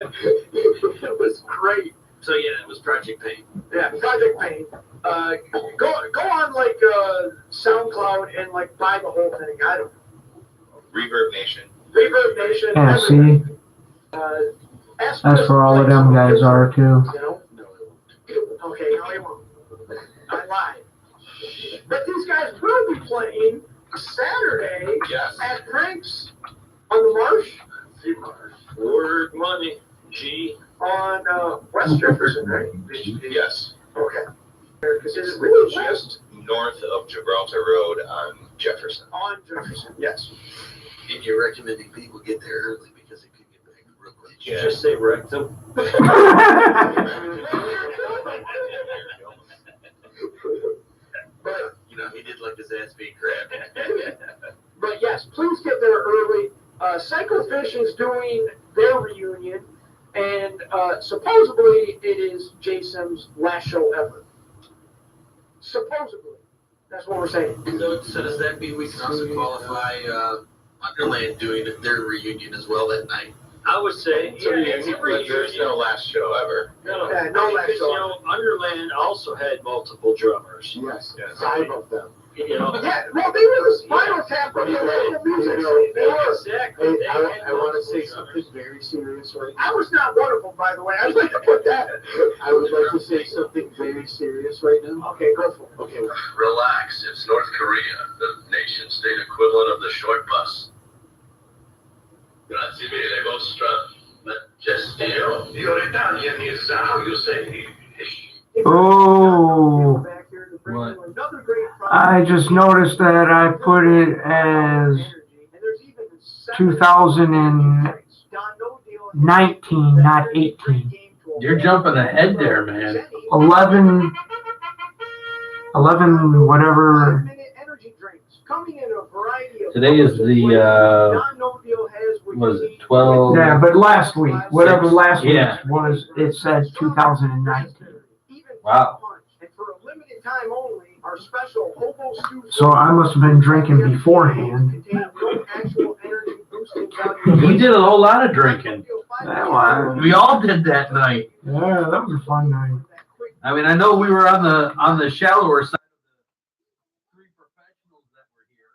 It was great. So yeah, it was Project Pain. Yeah, Project Pain. Go on like SoundCloud and like buy the whole thing. I don't. Reverb Nation. Reverb Nation. Yeah, see? That's where all of them guys are too. You know? Okay, no, they won't. I lied. But these guys will be playing Saturday at Frank's on the Marsh. Word money. G. On West Jefferson, right? Yes. Okay. Because it's really just north of Gibraltar Road on Jefferson. On Jefferson, yes. And you're recommending people get there early because it could get back real quick. Yeah. Just say rectum. But you know, he did like his ass being grabbed. But yes, please get there early. Psychofishing's doing their reunion, and supposedly it is Jason's last show ever. Supposedly. That's what we're saying. So does that mean we can also qualify Underland doing their reunion as well that night? I would say There's no last show ever. No, Yeah, no last because, show. you know, Underland also had multiple drummers. Yes. 5 of them. You know, Yeah, well, they were the Spinal Tap of the music. They were. exactly. Hey, They I had want to multiple say drummers. something very serious right I now. was not one of them, by the way. I'd like to put that. I would like to say something very serious right now. Okay, go for it. Okay. Relax, it's North Korea, the nation-state equivalent of the short bus. Grazie mille, vostra gestione. Your Italian is how you say. Oh, What? I just noticed that I put it as 2019, not 18. You're jumping ahead there, man. 11, whatever. Today is the, was it 12? Yeah, but last week, whatever last week Yeah. was, it said 2019. Wow. So I must have been drinking beforehand. We did a whole lot of drinking. That was, We all did that night. yeah, that was a fun night. I mean, I know we were on the shallower side of the 3 professionals that were here.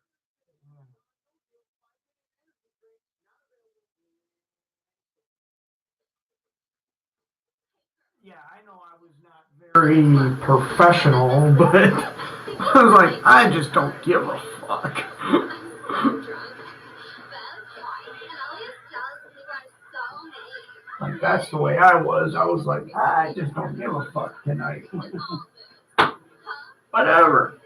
Yeah, I know I was not very professional, but I was like, I just don't give a fuck. Like, that's the way I was. I was like, I just don't give a fuck tonight. Whatever.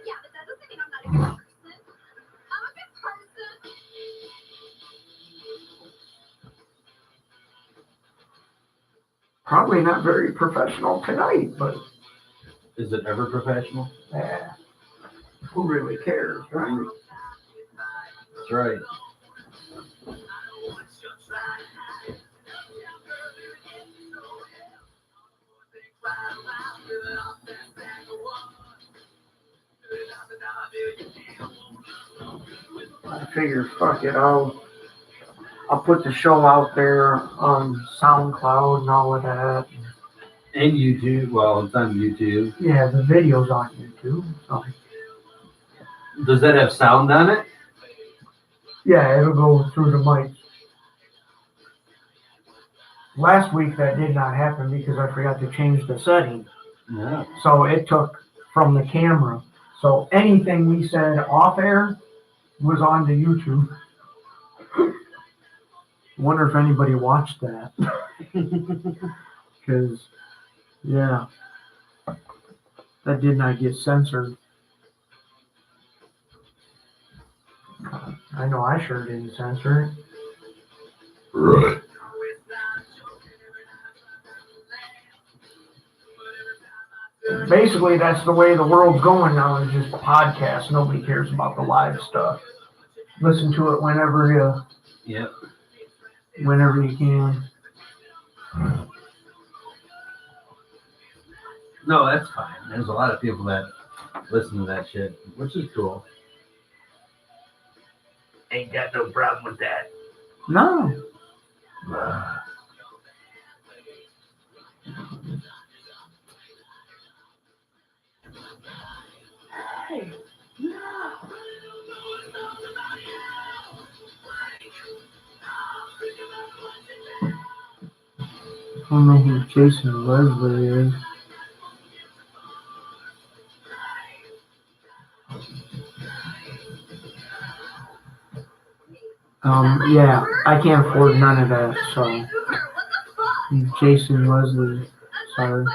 Probably not very professional tonight, but Is it ever professional? who really cares, right? That's right. I figured, fuck it, I'll put the show out there on SoundCloud and all of that. And YouTube. Well, it's on YouTube. Yeah, the video's on YouTube. So. Does that have sound on it? Yeah, it'll go through the mic. Last week that did not happen because I forgot to change the setting. No. So it took from the camera. So anything we said off air was on the YouTube. Wonder if anybody watched that. Because, yeah, that did not get censored. I know I sure didn't censor it. Right. Basically, that's the way the world's going now, is just podcasts. Nobody cares about the live stuff. Listen to it whenever Yep. you can. No, that's fine. There's a lot of people that listen to that shit, which is cool. Ain't got no problem with that. No. I don't know who Jason Leslie is. Yeah, I can't afford none of that, so. Jason Leslie, sorry.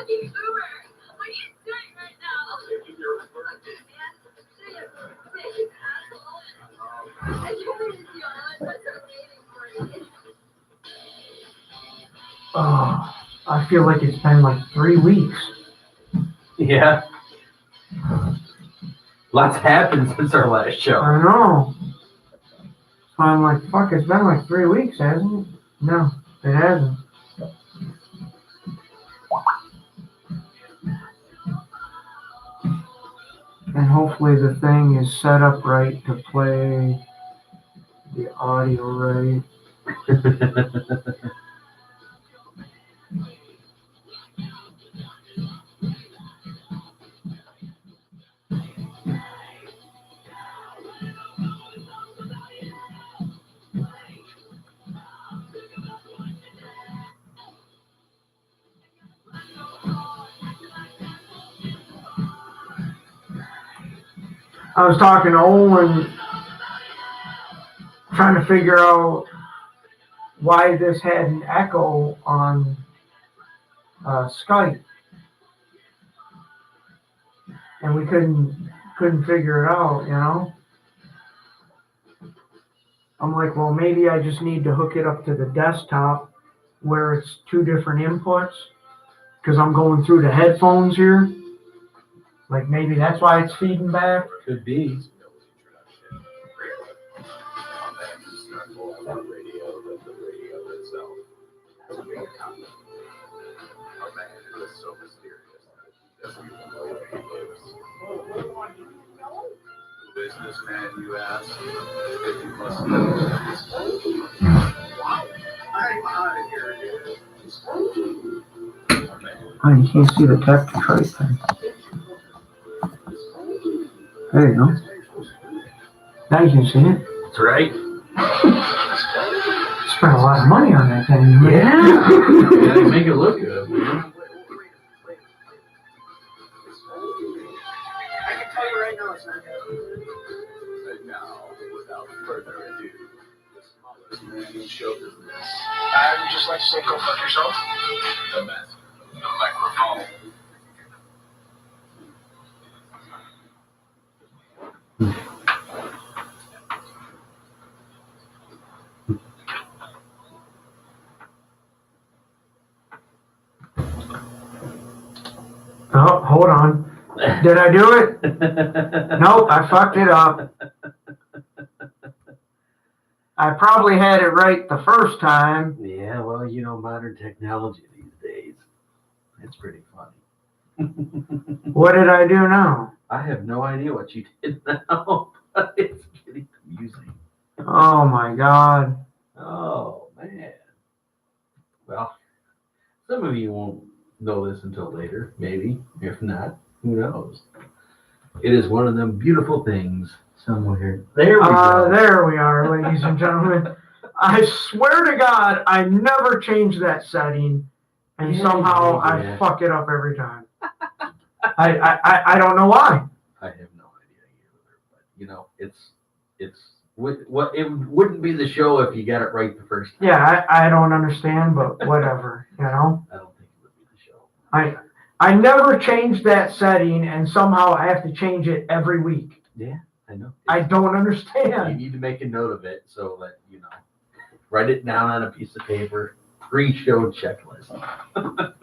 Oh, I feel like it's been like 3 weeks. Yeah. Lots happened since our last show. I know. So I'm like, fuck, it's been like 3 weeks, hasn't it? No, it hasn't. And hopefully the thing is set up right to play the audio right. I was talking to Owen, trying to figure out why this had an echo on Skype, and we couldn't figure it out, you know. I'm like, well, maybe I just need to hook it up to the desktop where it's 2 different inputs, because I'm going through the headphones here. Like maybe that's why it's feeding back. Could be. Businessman, you ask. If you must know. I'm out of here, dude. Oh, you can't see the tap Detroit thing. There you go. Now you can see it. That's right. Spent a lot of money on that thing. Yeah. Gotta make it look good, man. I can tell you right now it's not And now, without further ado, the smallest man in show business. I would just like to say go fuck yourself. The best. The microphone. Oh, hold on. Did I do it? Nope, I fucked it up. I probably had it right the first time. Yeah, well, you know, modern technology these days. It's pretty funny. What did I do now? I have no idea what you did now, but it's getting amusing. Oh my God. Oh, man. Well, some of you won't know this until later, maybe. If not, who knows? It is one of them beautiful things somewhere. There we go. There we are, ladies and gentlemen. I swear to God, I never change that setting, and somehow I fuck it up every time. I don't know why. I have no idea either, but you know, it's what it wouldn't be the show if you got it right the first time. Yeah, I don't understand, but whatever, you know. I don't think it would be the show. I never change that setting, and somehow I have to change it every week. Yeah, I know. I don't You understand. need to make a note of it so that you know. Write it down on a piece of paper. Pre-show checklist.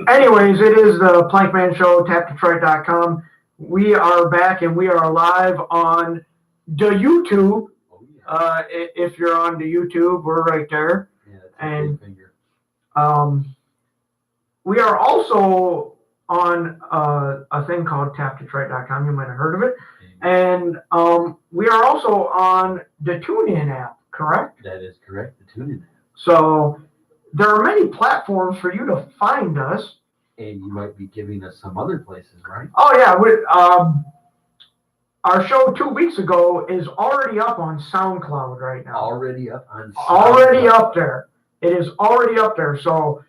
Anyways, it is the Plankman Show, tapdetroit.com. We are back and we are live on the YouTube. Oh, yeah. If you're on the YouTube, we're right there. Yeah, that's And a big finger. we are also on a thing called tapdetroit.com. You might have heard of it. And we are also on the TuneIn app, correct? That is correct. The TuneIn app. So there are many platforms for you to find us. And you might be giving us some other places, right? Oh yeah, our show 2 weeks ago is already up on SoundCloud right now. Already up on. Already up there. It is already up there. So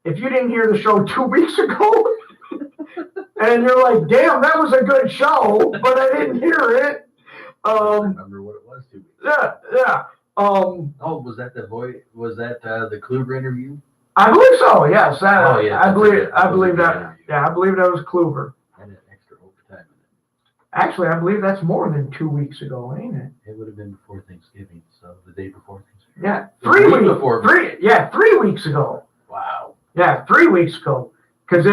if you didn't hear the show 2 weeks ago, and you're like, damn, that was a good show, but I didn't hear it. I don't remember what it was 2 weeks. Yeah. Oh, was that the the Kluber interview? I believe so. Yes. Oh, yeah, I believe that was a good that. interview. Yeah, I believe that was Kluber. And an extra overtime in Actually, I believe that's more than 2 weeks ago, ain't it? it. It would have been before Thanksgiving, so the day before Thanksgiving. Yeah, The 3 week weeks before. 3 weeks ago. Wow. Yeah, 3 weeks ago. Because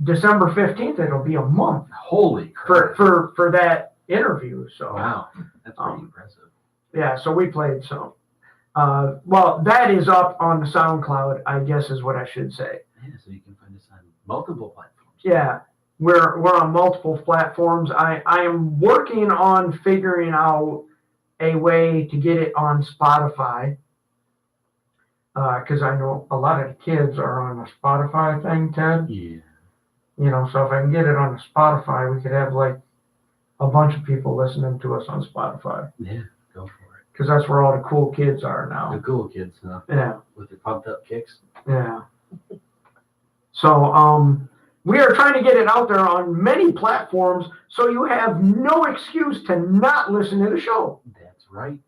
December 15th, it'll be a month Holy crap. for that interview. So Wow. That's pretty impressive. yeah, so we played some. Well, that is up on the SoundCloud, I guess is what I should say. Yeah, so you can find us on multiple platforms. Yeah, we're on multiple platforms. I am working on figuring out a way to get it on Spotify. Because I know a lot of the kids are on the Spotify thing, Ted. Yeah. You know, so if I can get it on the Spotify, we could have like a bunch of people listening to us on Spotify. Yeah, go for it. Because that's where all the cool kids are The now. cool kids, huh? Yeah, With their pumped up kicks. yeah. So, we are trying to get it out there on many platforms so you have no excuse to not listen to the show. That's right.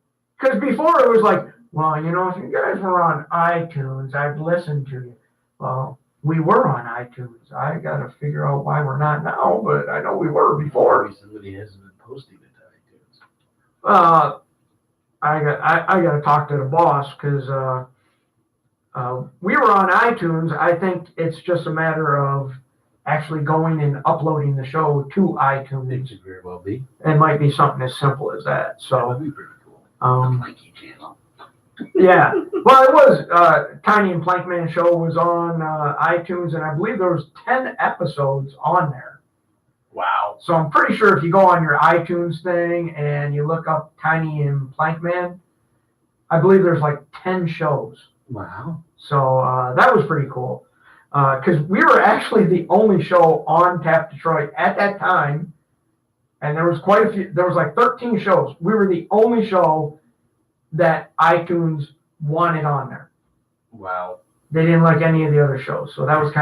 Because before it was like, well, you know, if you guys were on iTunes, I'd listen to you. Well, we were on iTunes. I got to figure out why we're not now, but I know we were before. Maybe somebody hasn't been posting it to iTunes. I got to talk to the boss because we were on iTunes. I think it's just a matter of actually going and uploading the show to It iTunes. could very well be. It might be something as simple as that. That So, would be pretty cool. Mikey channel. yeah. Well, it was Tiny and Plankman Show was on iTunes, and I believe there was 10 episodes on there. Wow. So I'm pretty sure if you go on your iTunes thing and you look up Tiny and Plankman, I believe there's like 10 shows. Wow. So that was pretty cool. Because we were actually the only show on Tap Detroit at that time. And there was quite a few, there was like 13 shows. We were the only show that iTunes wanted on there. Wow. They didn't like any of the other shows. So that was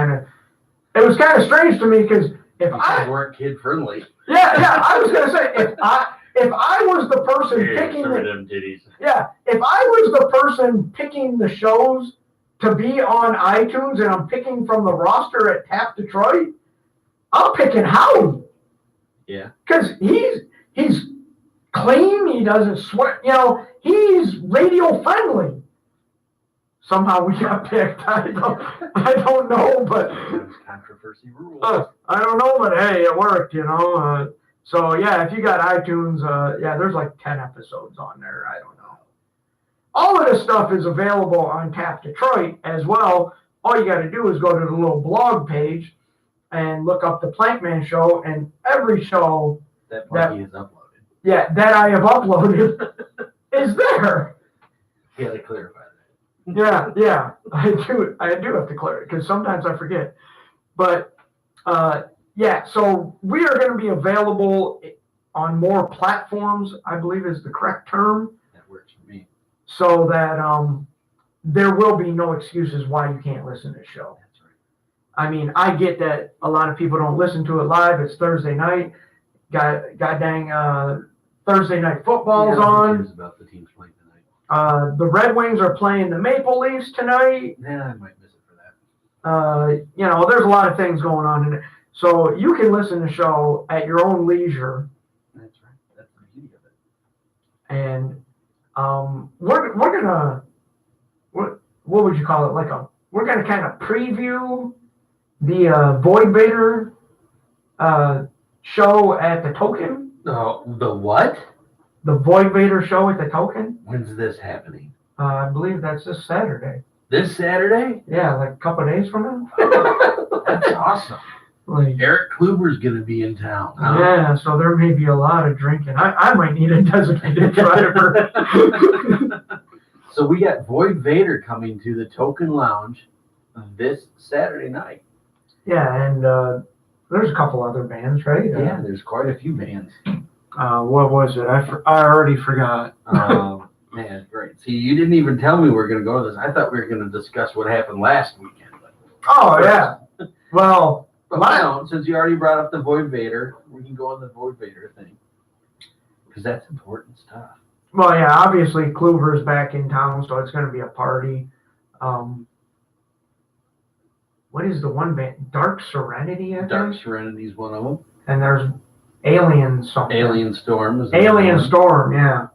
it was kind of strange to me because if You I, guys weren't kid friendly. yeah, I was going to say, if I was the person picking some of them titties. yeah, if I was the person picking the shows to be on iTunes and I'm picking from the roster at Tap Detroit, I'm picking Howie. Yeah. Because he's clean, he doesn't swear, you know, he's radio friendly. Somehow we got picked. I don't know, but Sometimes controversy rules. I don't know, but hey, it worked, you know. So yeah, if you got iTunes, yeah, there's like 10 episodes on there. I don't know. All of this stuff is available on Tap Detroit as well. All you got to do is go to the little blog page and look up the Plankman Show, and every show That monkey is uploaded. that I have uploaded is there. You got to clarify that. Yeah, I do have to clear it because sometimes I forget. But yeah, so we are going to be available on more platforms, I believe is the correct term, That works for me. so that there will be no excuses why you can't listen to the show. That's right. I mean, I get that a lot of people don't listen to it live. It's Thursday night. God dang, Thursday night football's Who on. cares about the teams playing tonight? The Red Wings are playing the Maple Leafs tonight. Yeah, I might miss it for that. You know, there's a lot of things going on in it. So you can listen to the show at your own leisure. That's right. That's the beauty of it. And we're gonna, what would you call it? We're gonna kind of preview the Void Vader show at the Token. Oh, the what? The Void Vader show at the Token. When's this happening? I believe that's this Saturday. This Saturday? Yeah, like a couple of days from now. That's awesome. Like, Eric Kluber's going to be in town. Huh? yeah, so there may be a lot of drinking. I might need a designated driver. So we got Void Vader coming to the Token Lounge this Saturday night. Yeah, and there's a couple other bands, right? Yeah, there's quite a few bands. What was it? I already forgot. Man, great. See, you didn't even tell me we were going to go to this. I thought we were going to discuss what happened last weekend. Oh, yeah. Well, But now, since you already brought up the Void Vader, we can go on the Void Vader thing. Because that's important stuff. well, yeah, obviously Kluver's back in town, so it's going to be a party. What is the one band? Dark Serenity, I think? Dark Serenity's one of them. And there's Alien something. Alien Storm is another Alien one. Storm, yeah.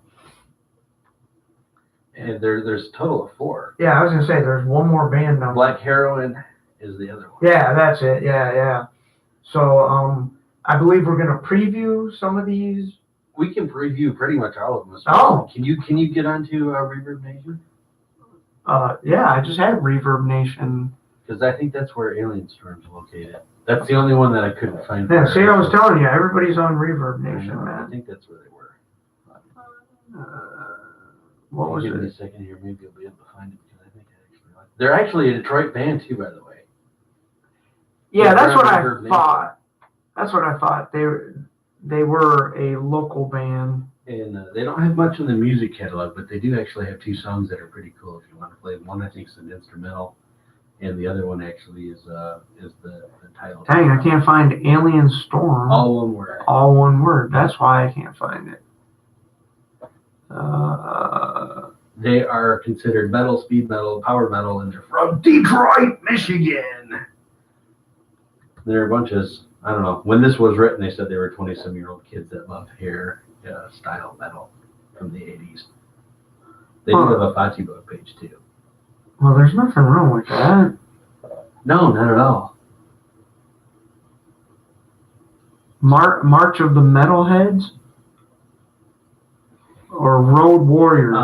And there's a total of 4. Yeah, I was going to say, there's one more band number. Black Heroin is the other one. Yeah, that's it. Yeah. So, I believe we're going to preview some of these. We can preview pretty much all of them. Oh. Can you get onto Reverb Nation? Yeah, I just had Reverb Nation. Because I think that's where Alien Storm's located. That's the only one that I couldn't find. Yeah, see, I was telling you, everybody's on Reverb Nation, I man. think that's where they were. What was Give me it? a second here. Maybe you'll be able to find it because I think I actually like. They're actually a Detroit band too, by the way. Yeah, that's what I Reverb Nation. thought. That's what I thought. They were a local band. And they don't have much in the music catalog, but they do actually have 2 songs that are pretty cool. If you want to play one, I think is an instrumental, and the other one actually is the title. Dang, I can't find Alien Storm. All one word. All one word. That's why I can't find it. They are considered metal, speed metal, power metal, and they're from Detroit, Michigan. They're a bunch of, I don't know, when this was written, they said they were 20-some-year-old kids that love hair style metal from the 80s. They do have a Fati book page too. Well, there's nothing wrong with that. No, not at all. March of the Metalheads? Or Road Warriors?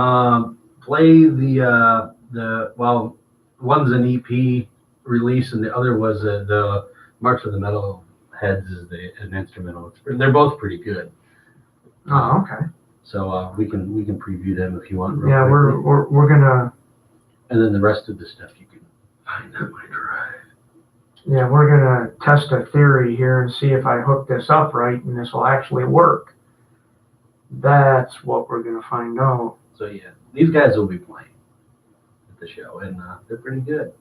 Play the well, one's an EP release and the other was the March of the Metal Heads is an instrumental. They're both pretty good. Oh, okay. So we can preview them if you want. Yeah, we're gonna. And then the rest of the stuff you can find on my drive. Yeah, we're gonna test a theory here and see if I hook this up right and this will actually work. That's what we're gonna find out. So yeah, these guys will be playing at the show, and they're pretty good.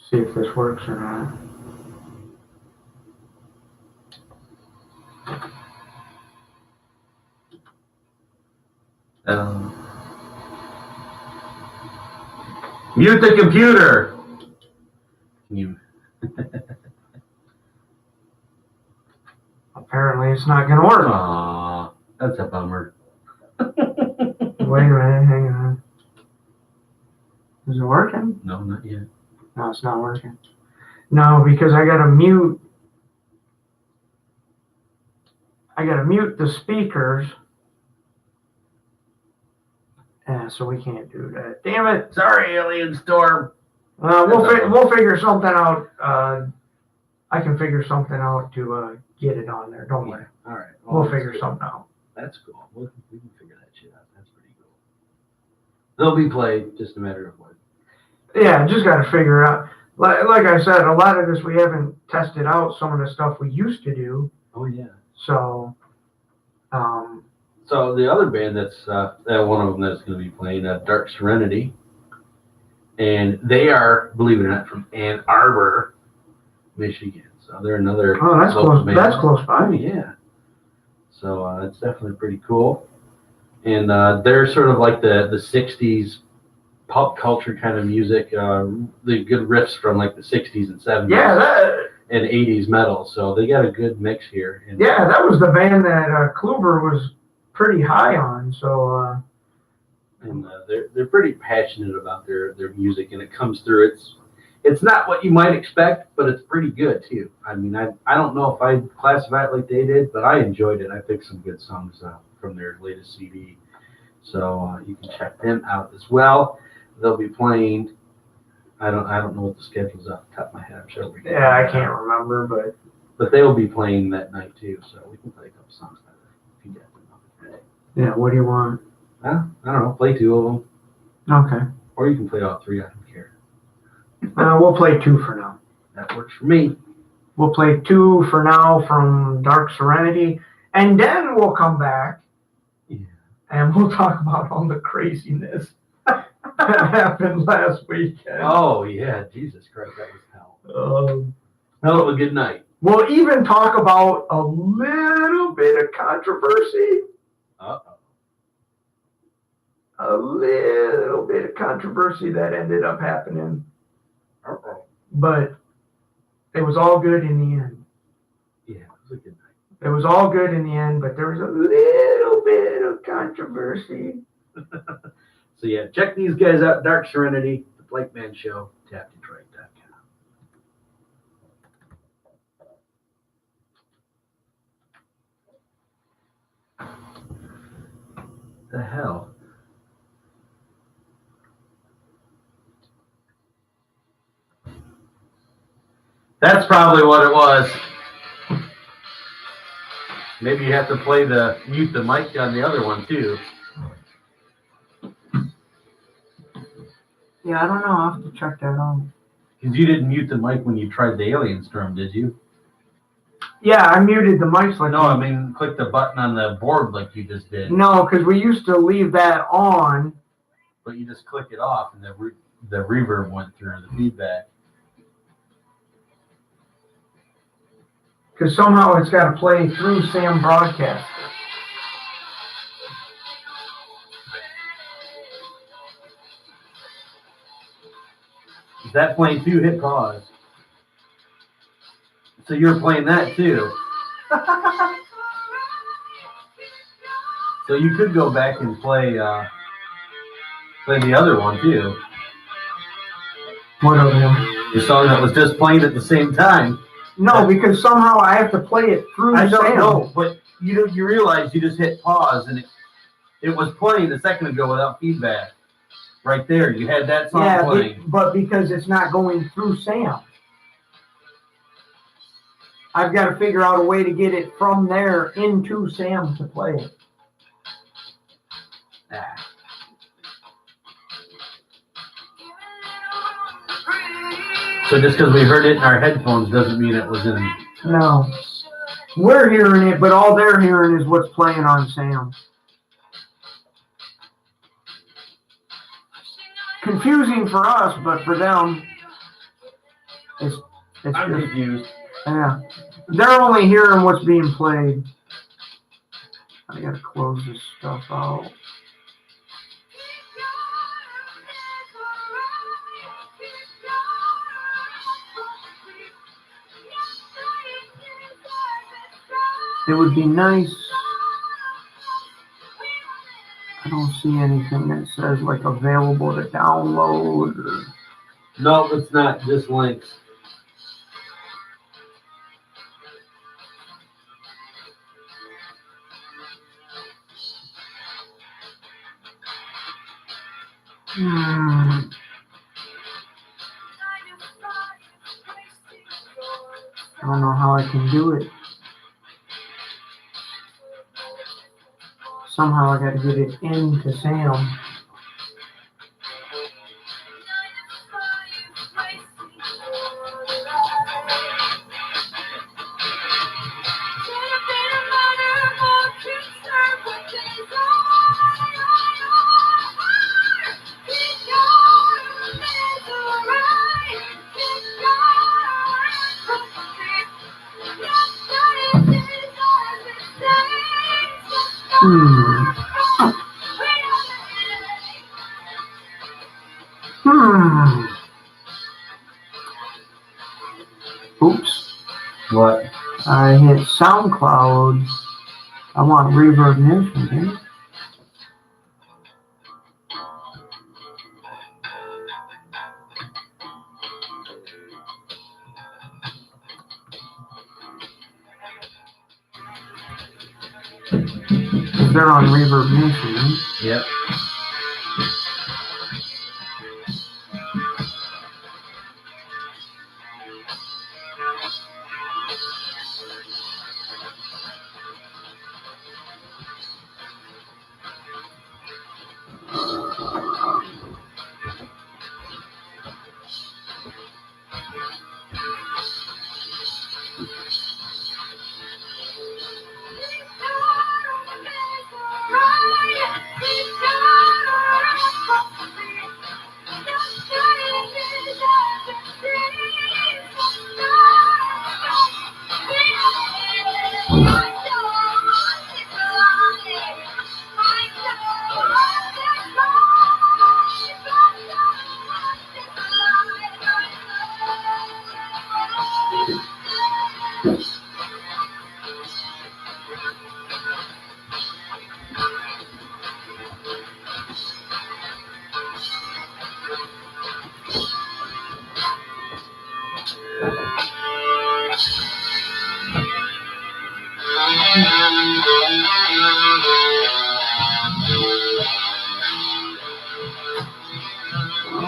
See if this works or not. Mute the computer. Can you? Apparently, it's not gonna work. Aw, that's a bummer. Wait a minute, hang on. Is it working? No, not yet. No, it's not working. No, because I gotta mute the speakers. So we can't do that. Damn it! Sorry, Alien Storm. We'll figure something out. I can figure something out to get it on there. Don't worry. All right. We'll figure something out. That's cool. We can figure that shit out. That's pretty cool. They'll be played, just a matter of when. Yeah, just got to figure out. Like I said, a lot of this we haven't tested out. Some of the stuff we used to do. Oh yeah. So. So the other band that's one of them that's going to be playing Dark Serenity, and they are, believe it or not, from Ann Arbor, Michigan. So they're another. Oh, that's local close. band. That's close Oh by. yeah. So it's definitely pretty cool, and they're sort of like the '60s pop culture kind of music. The good riffs from like the '60s and '70s. Yeah, and '80s metal. So they got a good mix here. And, yeah, that was the band that Kluber was pretty high on. So. And they're pretty passionate about their music, and it comes through. It's not what you might expect, but it's pretty good too. I mean, I don't know if I'd classify it like they did, but I enjoyed it. I picked some good songs from their latest CD, so you can check them out as well. They'll be playing. I don't know what the schedule's off the top of my head. I'm sure we can. Yeah, I can't remember, but they will be playing that night too, so we can play a couple songs by them if you get them. yeah. What do you want? I don't know. Play 2 of them, Okay. or you can play all 3. I don't care. We'll play 2 for now. That works for me. We'll play 2 for now from Dark Serenity, and then we'll come back and we'll talk about all the craziness that happened last weekend. Oh, yeah. Jesus Christ, that was hell. Hell of a good night. We'll even talk about a little bit of controversy. Uh-oh. A little bit of controversy that ended up happening. Uh-oh. But it was all good in the end. Yeah, it was a good night. It was all good in the end, but there was a little bit of controversy. So yeah, check these guys out. Dark Serenity, the Plankman Show, tapdetroit.com. The hell? That's probably what it was. Maybe you have to mute the mic on the other one too. Yeah, I don't know. I'll have to check that out. Because you didn't mute the mic when you tried the Alien Storm, did you? Yeah, I muted the mics like No, I mean click the button on the board like you just did. No, because we used to leave that on. But you just click it off and the reverb went through, the feedback. Because somehow it's got to play through Sam Broadcaster. Is that playing too? Hit pause. So you're playing that too. So you could go back and play the other one too. What other one? The song that was just playing at the same time. No, because somehow I have to play it through I don't Sam. know, but you realize you just hit pause and it was playing a second ago without feedback. Right there, you had that song playing. But because it's not going through Sam. I've got to figure out a way to get it from there into Sam to play it. Ah. So just because we heard it in our headphones doesn't mean it was in. No. We're hearing it, but all they're hearing is what's playing on Sam. Confusing for us, but for them, it's I'm just, confused. yeah. They're only hearing what's being played. I gotta close this stuff out. It would be nice. I don't see anything that says like available to download. Or... No, it's not. Just links. I don't know how I can do it. Somehow I gotta get it into Sam. Oops. What? I hit SoundCloud. I want Reverb Nation, dude. They're on Reverb Nation, right? Yep.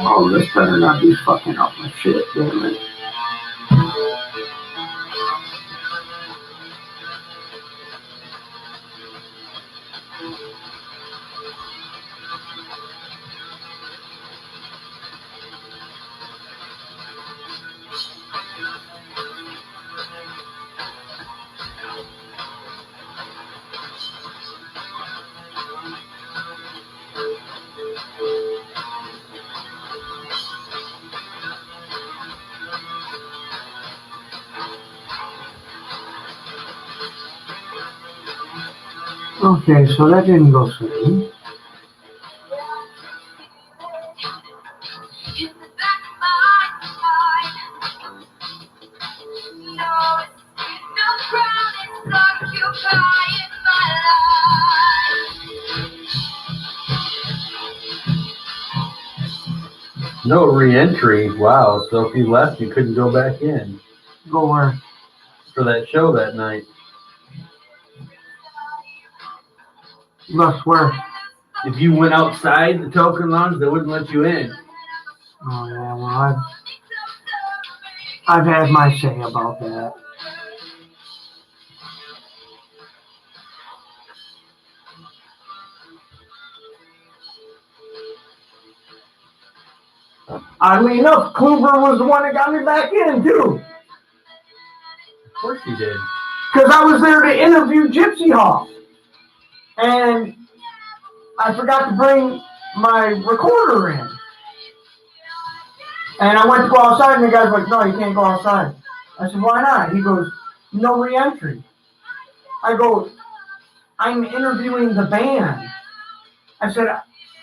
Oh, this better not be fucking up my shit, damn it. Okay, so that didn't go through. No re-entry. Wow. So if you left, you couldn't go back in Go where? for that show that night. Left where? If you went outside the token lounge, they wouldn't let you in. Oh yeah, well I've had my say about that. Oddly enough, Kluber was the one that got me back in too. Of course you did. Because I was there to interview Gypsy Hawk. And I forgot to bring my recorder in. And I went to go outside, and the guy's like, no, you can't go outside. I said, why not? He goes, no re-entry. I go, I'm interviewing the band. I said,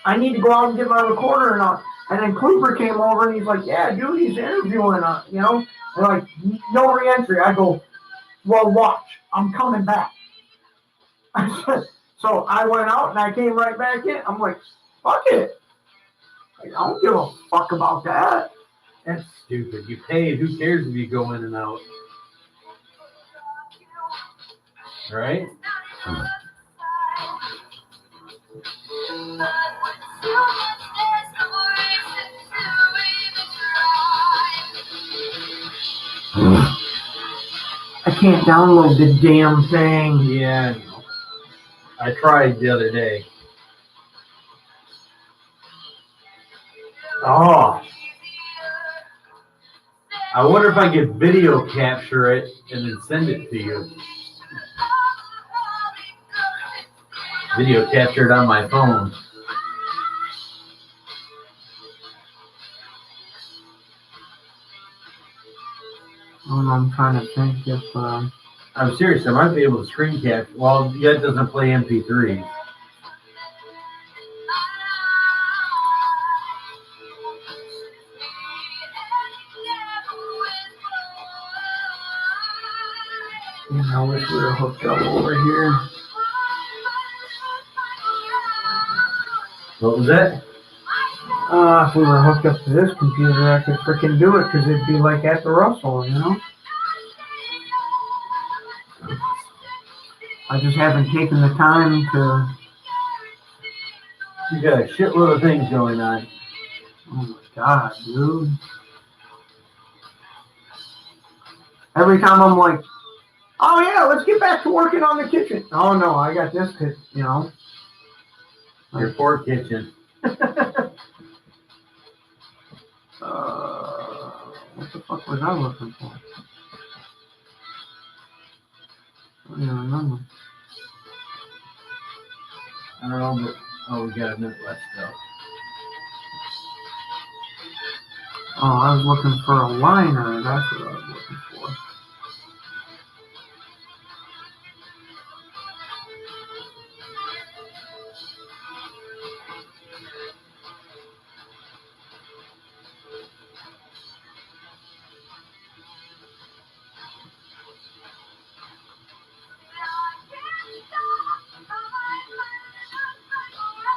I need to go out and get my recorder. And then Kluber came over, and he's like, yeah, dude, he's interviewing, you know. They're like, no re-entry. I go, well, watch. I'm coming back. I said, so I went out, and I came right back in. I'm like, fuck it. I don't give a fuck about that. That's stupid. You paid. Who cares if you go in and out? Right? I can't download the damn thing. Yeah. I tried the other day. Oh. I wonder if I could video capture it and then send it to you. Video capture it on my phone. Oh, I'm trying to think if I'm serious. I might be able to screen capture. Well, that doesn't play MP3. I wish we were hooked up over here. What was that? If we were hooked up to this computer, I could freaking do it because it'd be like at the Russell, you know? I just haven't taken the time to. You got a shitload of things going on. Oh my god, dude. Every time I'm like, oh yeah, let's get back to working on the kitchen. Oh no, I got this, you know. Your poor kitchen. What the fuck was I looking for? I don't even remember. We got a minute left still. Oh, I was looking for a liner. That's what I was looking for.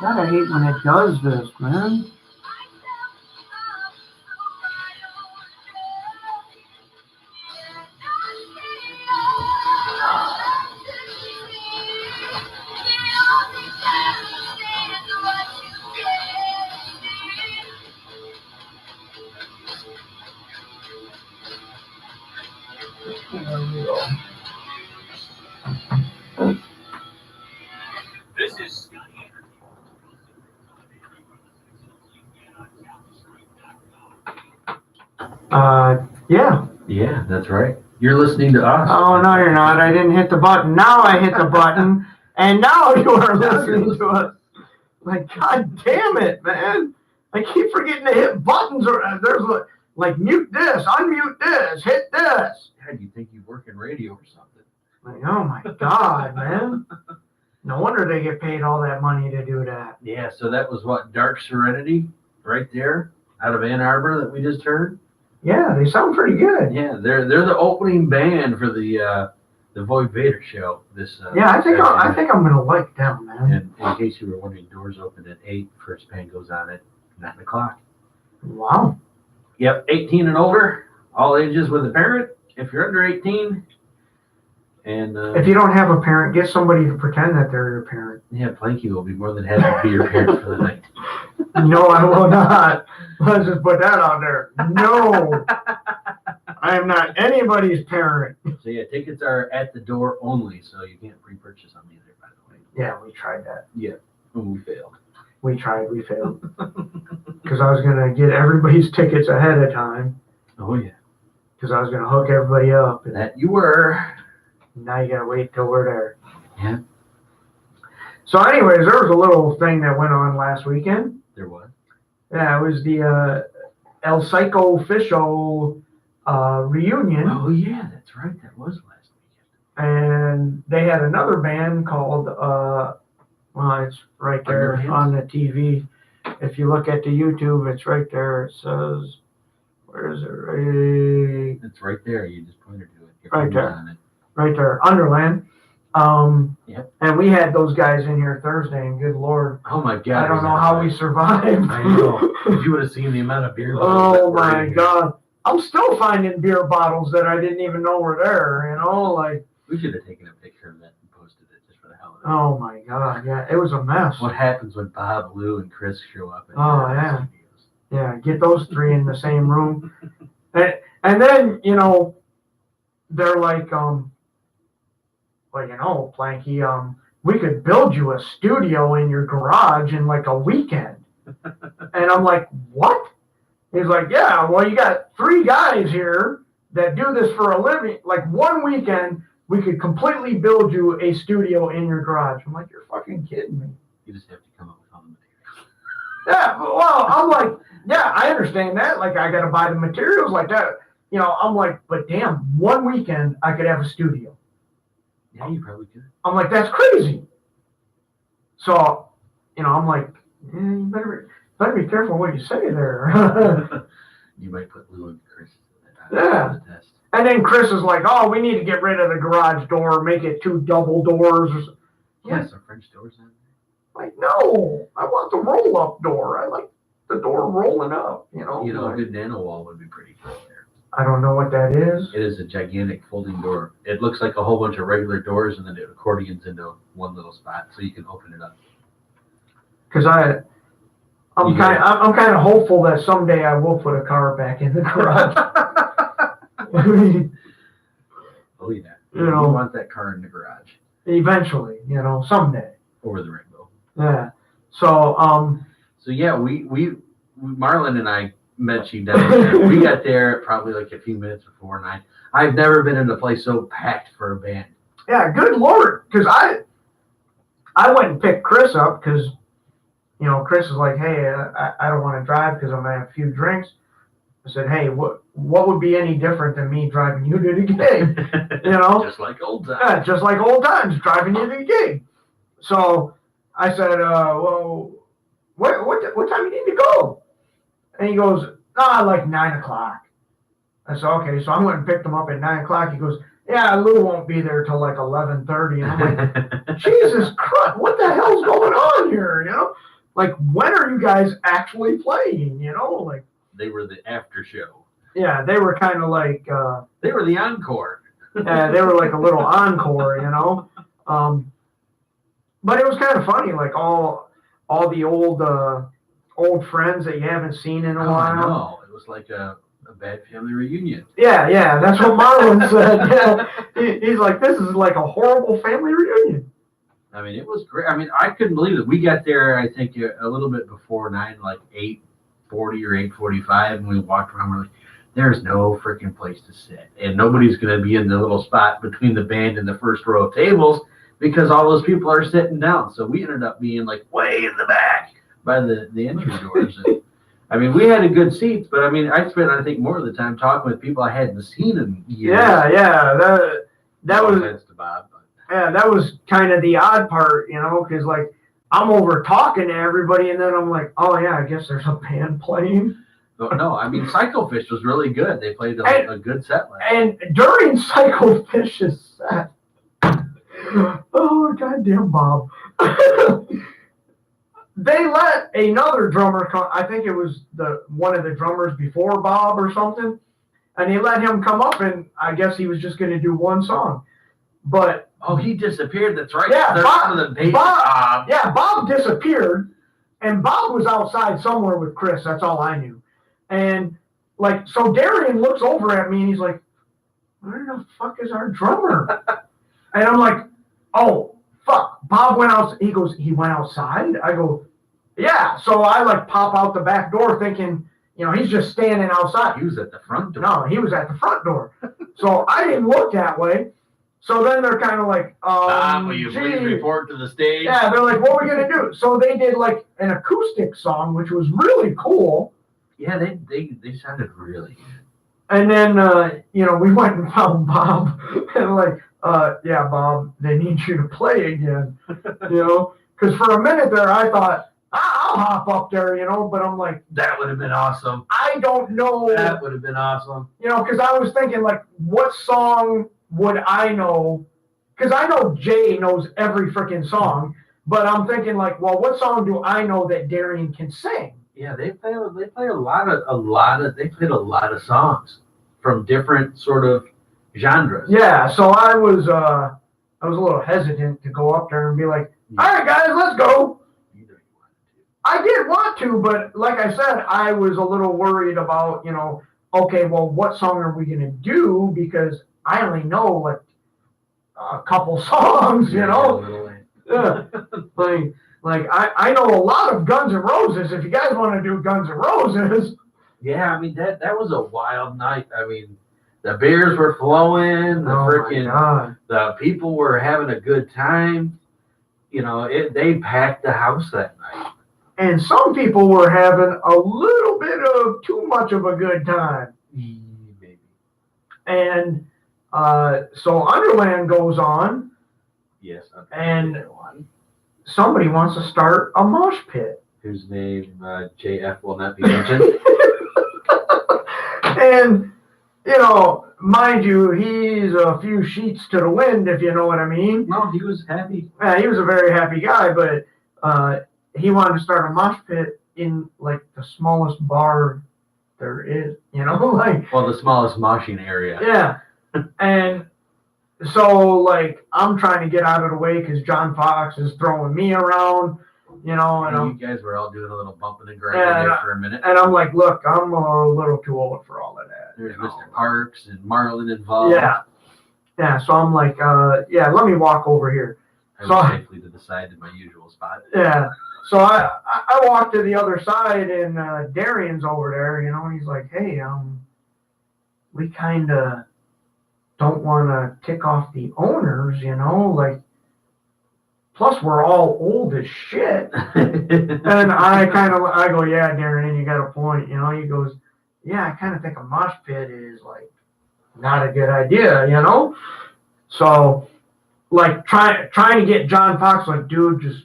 God, I hate when it does this, man. There we go. This is Yeah. Yeah, that's right. You're listening to us. Oh, no, you're not. I didn't hit the button. Now I hit the button, and now you are listening to us. Like, God damn it, man. I keep forgetting to hit buttons. Or there's like mute this, unmute this, hit this. God, you think you work in radio or something? Like, oh my God, man. No wonder they get paid all that money to do that. Yeah, so that was what, Dark Serenity right there out of Ann Arbor that we just heard? Yeah, they sound pretty good. Yeah, they're the opening band for the Void Vader show. This Yeah, I think I'm gonna like them, man. And in case you were wondering, doors open at 8. First band goes on at 9 o'clock. Wow. Yep, 18 and older, all ages with a parent. If you're under 18, and If you don't have a parent, get somebody to pretend that they're your parent. yeah, Planky will be more than happy to be your parent for the night. No, I will not. Let's just put that out there. No, I am not anybody's parent. So yeah, tickets are at the door only, so you can't pre-purchase them either, by the way. Yeah, we tried that. And we failed. We failed. Because I was going to get everybody's tickets ahead of time. Oh yeah. Because I was going to hook everybody up. And That you were. now you got to wait till we're there. Yeah. So anyways, there was a little thing that went on last weekend. There was. Yeah, it was the El Psycho Official reunion. Oh yeah, that's right. That was last weekend. And they had another band called, well, it's right there Underhands? on the TV. If you look at the YouTube, it's right there. It says, where is it? Right, It's right there. You just pointed to it. Your Right finger's there. on it. right there, Underland. Yep. And we had those guys in here Thursday, and good Lord, Oh my God. I don't know how we survived. I know. If you would have seen the amount of beer bottles that Oh were my in here. God. I'm still finding beer bottles that I didn't even know were there, you know, like, We should have taken a picture of that and posted it just for the hell of it. oh my God, yeah, it was a mess. What happens when Bob, Lou, and Chris show up? And Oh, yeah. Yeah, get those three in the same room. And then, you know, they're like, well, you know, Planky, we could build you a studio in your garage in like a weekend. And I'm like, what? He's like, yeah, well, you got 3 guys here that do this for a living. Like 1 weekend, we could completely build you a studio in your garage. I'm like, you're fucking kidding me. You just have to come up with all the materials. Yeah, well, I'm like, yeah, I understand that. Like, I got to buy the materials like that. You know, I'm like, but damn, 1 weekend I could have a studio. Yeah, you probably could. I'm like, that's crazy. So, you know, I'm like, you better be careful what you say there. You might put Lou and Chris Yeah. to the test. And then Chris is like, oh, we need to get rid of the garage door, make it 2 double doors. Yeah, some French doors on there. Like, no, I want the roll-up door. I like the door rolling up, you know. You know, a like, good nano wall would be pretty cool there. I don't know what that is. It is a gigantic folding door. It looks like a whole bunch of regular doors, and then it accordions into one little spot, so you can open it up. Because I'm You kind of hopeful that someday I will put a car back in the garage. I mean, Oh yeah. You know. want that car in the garage eventually, you know, someday. over the rainbow. Yeah. So, So yeah, we Marlon and I met you down there. We got there probably like a few minutes before 9. I've never been in a place so packed for a band. yeah, good Lord, because I went and picked Chris up because, you know, Chris is like, hey, I don't want to drive because I'm going to have a few drinks. I said, hey, what would be any different than me driving you to the gig? You know? Just like old times. Yeah, just like old times, driving you to the gig. So I said, well, what time you need to go? And he goes, like 9 o'clock. I said, okay. So I went and picked him up at 9 o'clock. He goes, yeah, Lou won't be there till like 11:30. And I'm like, Jesus Christ, what the hell's going on here? You know, like, when are you guys actually playing? You know, like, They were the after show. yeah, they were kind of like, They were the encore. they were like a little encore, you know. But it was kind of funny, like all the old friends that you haven't seen in a Oh, while. I know. It was like a bad family reunion. Yeah, that's what Marlon said. Yeah. He's like, this is like a horrible family reunion. I mean, it was great. I mean, I couldn't believe it. We got there, I think, a little bit before 9, like 8:40 or 8:45, and we walked around. We're like, there's no freaking place to sit, and nobody's going to be in the little spot between the band and the first row of tables because all those people are sitting down. So we ended up being like way in the back by the entry doors. And, I mean, we had a good seats, but I mean, I spent, I think, more of the time talking with people I hadn't seen in years. Yeah, that No was offense to Bob, but yeah, that was kind of the odd part, you know, because like I'm over talking to everybody, and then I'm like, oh yeah, I guess there's a band playing. no, I mean, Psychofish was really good. They played a good set last night. And during Psychofish's set, oh goddamn Bob, they let another drummer come. I think it was one of the drummers before Bob or something, and they let him come up, and I guess he was just going to do one song, but. Oh, he disappeared. That's right. Yeah, Bob. Bob disappeared, and Bob was outside somewhere with Chris. That's all I knew. And like, so Darian looks over at me and he's like, "Where the fuck is our drummer?" And I'm like, "Oh fuck!" Bob went out. He goes, "He went outside." I go, "Yeah." So I like pop out the back door, thinking, you know, he's just standing outside. He was at the front door. No, he was at the front door. So I didn't look that way. So then they're kind of like, Bob, will you please report to the stage? Yeah, they're like, what are we going to do? So they did like an acoustic song, which was really cool. Yeah, they sounded really good. And then, you know, we went and found Bob and like, yeah, Bob, they need you to play again, you know? Because for a minute there, I thought, I'll hop up there, you know, but I'm like, that would have been awesome. I don't know. That would have been awesome. You know, because I was thinking, like, what song would I know? Because I know Jay knows every freaking song, but I'm thinking, like, well, what song do I know that Darian can sing? Yeah, they play a lot of songs from different sort of genres. Yeah, so I was a little hesitant to go up there and be like, all right, guys, let's go. I did want to, but like I said, I was a little worried about, you know, okay, well, what song are we going to do? Because I only know like a couple songs, you know. Yeah. Like I know a lot of Guns N' Roses. If you guys want to do Guns N' Roses. Yeah, I mean that was a wild night. I mean, the beers were flowing, the people were having a good time. You know, they packed the house that night. And some people were having a little bit of too much of a good time. Maybe. And so Underland goes on. Yes. And somebody wants to start a mosh pit. Whose name JF will not be mentioned. And, you know, mind you, he's a few sheets to the wind, if you know what I mean. No, he was happy. Yeah, he was a very happy guy, but he wanted to start a mosh pit in, like, the smallest bar there is, you know? Like, well, the smallest moshing area. Yeah. And so, like, I'm trying to get out of the way because John Fox is throwing me around, you know. And you guys were all doing a little bumping and grinding there for a minute. And I'm like, look, I'm a little too old for all of that. There's Mr. Parks and Marlon involved. Yeah. Yeah, so I'm like, yeah, let me walk over here. I was safely to the side to my usual spot. Yeah. So I walked to the other side, and Darian's over there, you know, and he's like, hey, we kind of don't want to tick off the owners, you know, like, Plus, we're all old as shit. And I go, yeah, Darren, you got a point. You know, he goes, yeah, I kind of think a mosh pit is like not a good idea, you know? So, like, trying to get John Fox, like, dude, just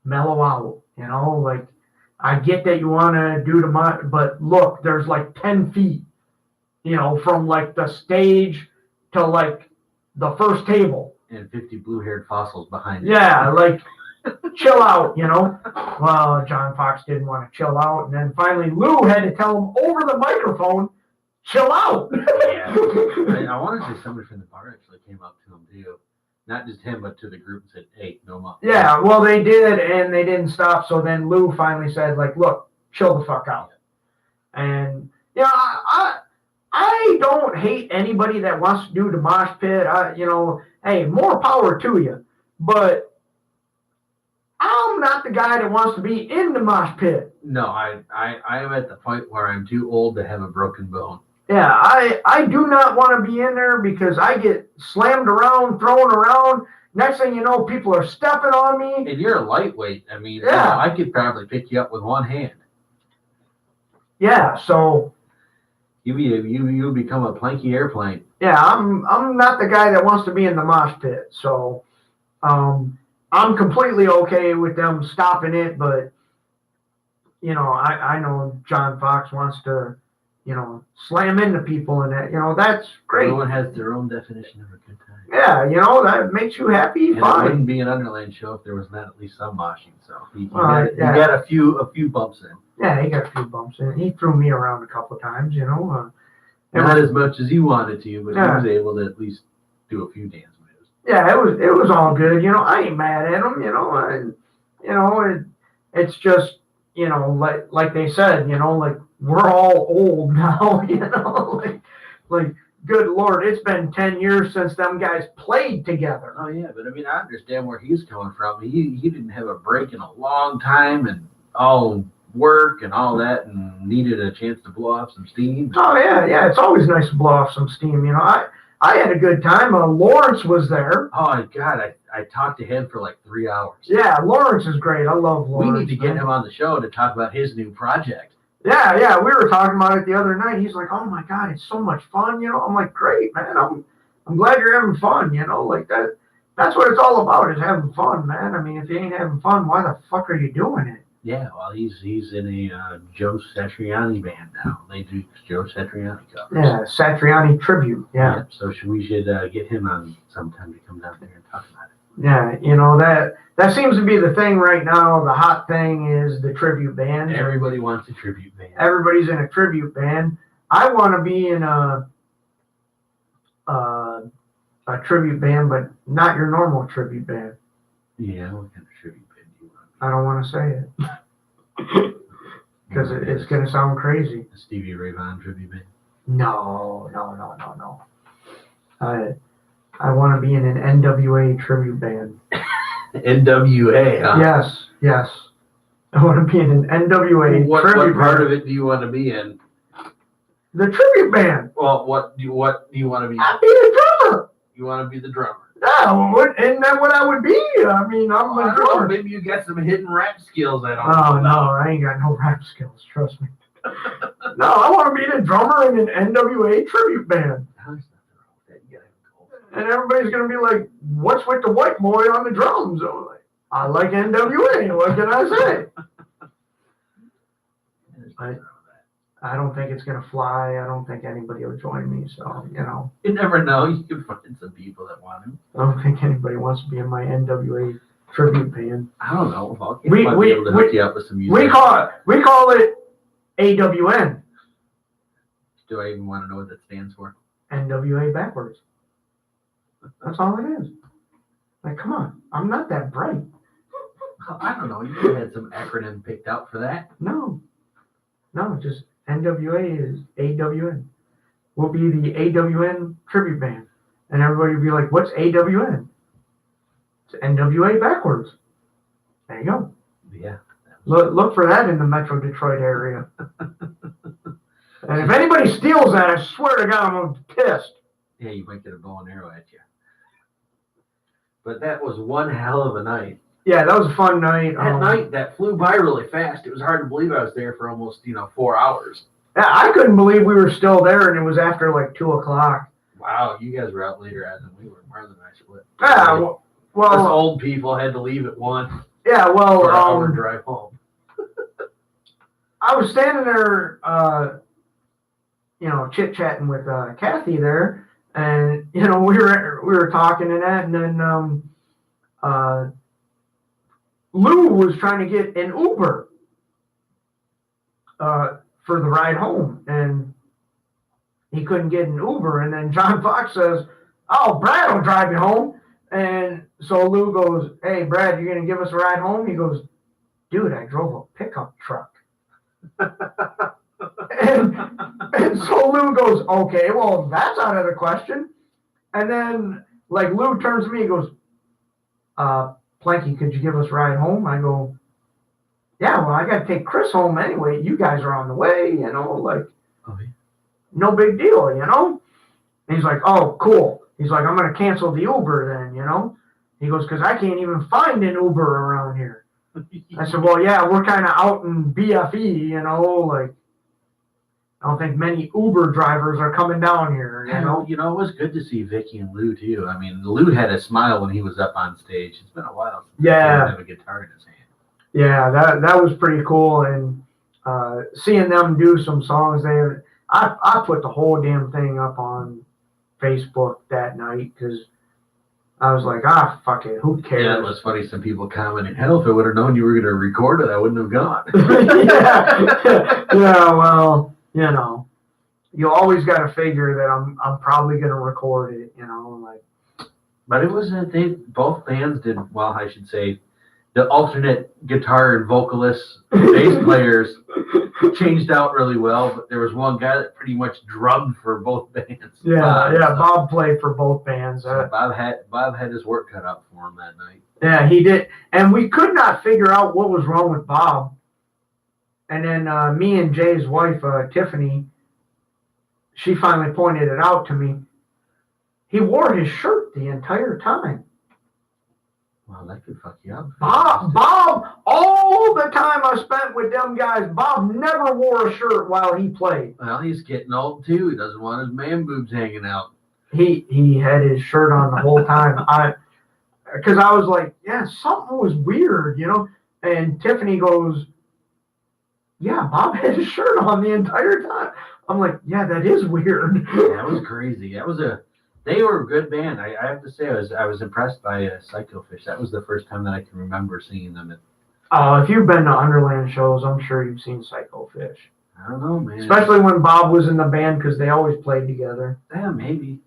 mellow out, you know? Like, I get that you want to do the mosh, but look, there's like 10 feet, you know, from like the stage to like the first table. And 50 blue-haired fossils behind it. Yeah, like, chill out, you know? Well, John Fox didn't want to chill out, and then finally Lou had to tell him over the microphone, chill out. Yeah. I want to say somebody from the bar actually came up to him, too. Not just him, but to the group and said, hey, no more. Yeah, well, they did, and they didn't stop, so then Lou finally said, like, look, chill the fuck out. And, you know, I don't hate anybody that wants to do the mosh pit. You know, hey, more power to you. But I'm not the guy that wants to be in the mosh pit. No, I am at the point where I'm too old to have a broken bone. Yeah, I do not want to be in there because I get slammed around, thrown around. Next thing you know, people are stepping on me. And you're a lightweight. I mean, Yeah. you know, I could probably pick you up with one hand. Yeah, so You become a planky airplane. yeah, I'm not the guy that wants to be in the mosh pit. So I'm completely okay with them stopping it, but you know, I know John Fox wants to, you know, slam into people and that, you know, that's great. Everyone has their own definition of a good time. Yeah, you know, that makes you happy, And it fine. wouldn't be an Underland show if there was not at least some moshing. So you Yeah. got a few bumps in. Yeah, he got a few bumps in. He threw me around a couple of times, you know. Not as much as he wanted to, but Yeah. he was able to at least do a few dance moves. Yeah, it was all good, you know. I ain't mad at him, you know, and you know, it's just, you know, like they said, you know, like we're all old now, you know, like good Lord, it's been 10 years since them guys played together. Oh yeah, but I mean, I understand where he's coming from. He didn't have a break in a long time, and all work and all that, and needed a chance to blow off some steam. Oh yeah, it's always nice to blow off some steam, you know. I had a good time. Lawrence was there. Oh my God, I talked to him for like 3 hours. Yeah, Lawrence is great. I love We Lawrence. need to get him on the show to talk about his new project. Yeah, we were talking about it the other night. He's like, "Oh my God, it's so much fun," you know. I'm like, "Great, man. I'm glad you're having fun," you know, like that. That's what it's all about, is having fun, man. I mean, if you ain't having fun, why the fuck are you doing it? Yeah, well, he's in a Joe Satriani band now. They do Joe Satriani covers. Yeah, Satriani tribute. Yeah. Yep, so we should get him on sometime to come down there and talk about it. Yeah, you know, that seems to be the thing right now. The hot thing is the tribute band. Everybody wants a tribute band. Everybody's in a tribute band. I want to be in a tribute band, but not your normal tribute band. Yeah, what kind of tribute band do you want? I don't want to say it because it's going to sound crazy. A Stevie Ray Vaughan tribute band. No. I want to be in an NWA tribute band. NWA, huh? Yes. I want to be in an NWA What tribute part band. of it do you want to be in? The tribute band. Well, what do you want to be? I'd be the drummer. You want to be the drummer? Yeah, isn't that what I would be? I mean, I'm I a don't know, drummer. maybe you got some hidden rap skills I don't Oh, know. no, I ain't got no rap skills, trust me. No, I want to be the drummer in an NWA tribute band. There's nothing wrong with that. You gotta have a goal. And everybody's going to be like, what's with the white boy on the drums? I'm like, I like NWA, what can I say? There's nothing wrong with that. I don't think it's going to fly. I don't think anybody will join me, so, you know. You never know. You can find some people that want to. I don't think anybody wants to be in my NWA tribute band. I don't know. I'll We- be able to hook you up with some music. We call it AWN. Do I even want to know what that stands for? NWA backwards. That's all it is. Like, come on. I'm not that bright. I don't know. You had some acronym picked out for that. No, just NWA is AWN. We'll be the AWN tribute band. And everybody will be like, what's AWN? It's NWA backwards. There you go. Yeah. Look for that in the Metro Detroit area. And if anybody steals that, I swear to God, I'm going to be pissed. Yeah, you might get a bow and arrow at you. But that was one hell of a night. Yeah, that was a fun night. That night, that flew by really fast. It was hard to believe I was there for almost, 4 hours. Yeah, I couldn't believe we were still there, and it was after like 2:00. Wow, you guys were out later than we were. More than I split. Yeah, Us well, old people had to leave at 1 yeah, for well, an hour drive home. I was standing there, chit chatting with Kathy there, and we were talking and that, and then Lou was trying to get an Uber for the ride home, and he couldn't get an Uber, and then John Fox says, "Oh, Brad will drive you home." And so Lou goes, "Hey, Brad, you're gonna give us a ride home?" He goes, "Dude, I drove a pickup truck." and so Lou goes, "Okay, well, that's out of the question." And then, like, Lou turns to me and goes, "Planky, could you give us a ride home?" I go, "Yeah, well, I got to take Chris home anyway. You guys are on the way, like, Oh, yeah. no big deal, And he's like, "Oh, cool." He's like, "I'm going to cancel the Uber then, He goes, "Because I can't even find an Uber around here." I said, "Well, yeah, we're kind of out in BFE, like, I don't think many Uber drivers are coming down here, It was good to see Vicky and Lou too. I mean, Lou had a smile when he was up on stage. It's been a while since he have a guitar in his hand. Yeah, that was pretty cool, and seeing them do some songs there. I put the whole damn thing up on Facebook that night because I was like, fuck it, who cares? Yeah, it was funny. Some people commenting, "Hell, if I would have known you were going to record it, I wouldn't have gone." yeah, well, you always got to figure that I'm probably going to record it, like. But it was both bands did well. I should say, the alternate guitar and vocalists, bass players changed out really well. But there was one guy that pretty much drummed for both bands. Bob played for both bands. So Bob had his work cut out for him that night. Yeah, he did, and we could not figure out what was wrong with Bob. And then me and Jay's wife, Tiffany, she finally pointed it out to me. He wore his shirt the entire time. Well, that could fuck you up. Bob, all the time I spent with them guys, Bob never wore a shirt while he played. Well, he's getting old too. He doesn't want his man boobs hanging out. He had his shirt on the whole time. Because I was like, yeah, something was weird, And Tiffany goes, "Yeah, Bob had his shirt on the entire time." I'm like, yeah, that is weird. Yeah, that was crazy. They were a good band. I have to say, I was impressed by Psychofish. That was the first time that I can remember seeing them. If you've been to Underland shows, I'm sure you've seen Psychofish. I don't know, man. Especially when Bob was in the band, because they always played together. Yeah, maybe.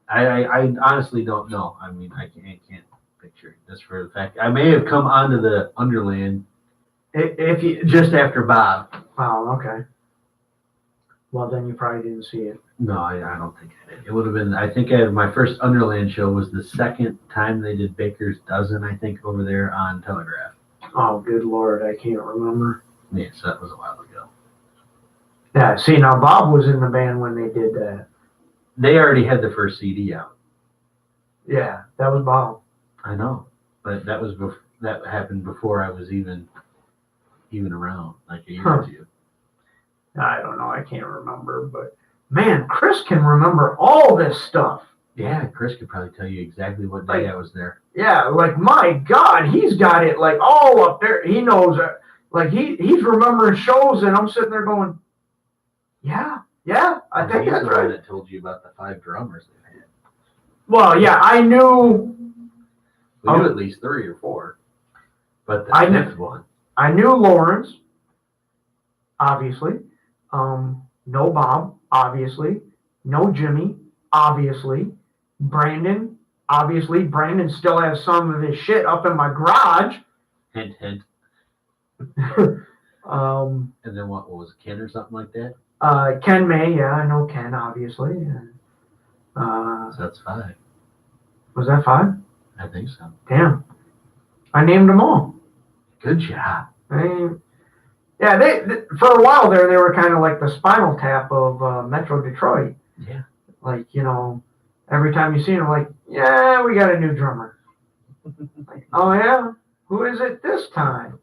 I honestly don't know. I mean, I can't picture it. Just for the fact I may have come onto the Underland If you just after Bob. Oh, okay. Well, then you probably didn't see it. No, I don't think I did. It would have been, I think my first Underland show was the second time they did Baker's Dozen, I think, over there on Telegraph. Oh, good Lord, I can't remember. Yeah, so that was a while ago. Yeah, see, now Bob was in the band when they did that. They already had the first CD out. Yeah, that was Bob. I know, but that happened before I was even around, like a year or two. I don't know, I can't remember, but man, Chris can remember all this stuff. Yeah, Chris could probably tell you exactly what day I was there. Yeah, like, my God, he's got it like all up there. He knows it. Like, he's remembering shows, and I'm sitting there going, yeah, I think that's the right. one that told you about the 5 drummers they had. Well, yeah, I knew. We knew at least 3 or 4, but the 5th one. I knew Lawrence, obviously. No Bob, obviously. No Jimmy, obviously. Brandon, obviously. Brandon still has some of his shit up in my garage. Hint, hint. And then what was it, Ken or something like that? Ken May, yeah, I know Ken, obviously. So that's 5. Was that 5? I think so. Damn. I named them all. Good job. Yeah, they for a while there, they were kind of like the Spinal Tap of Metro Detroit. Yeah. Like, every time you see them, like, yeah, we got a new drummer. Like, oh yeah? Who is it this time?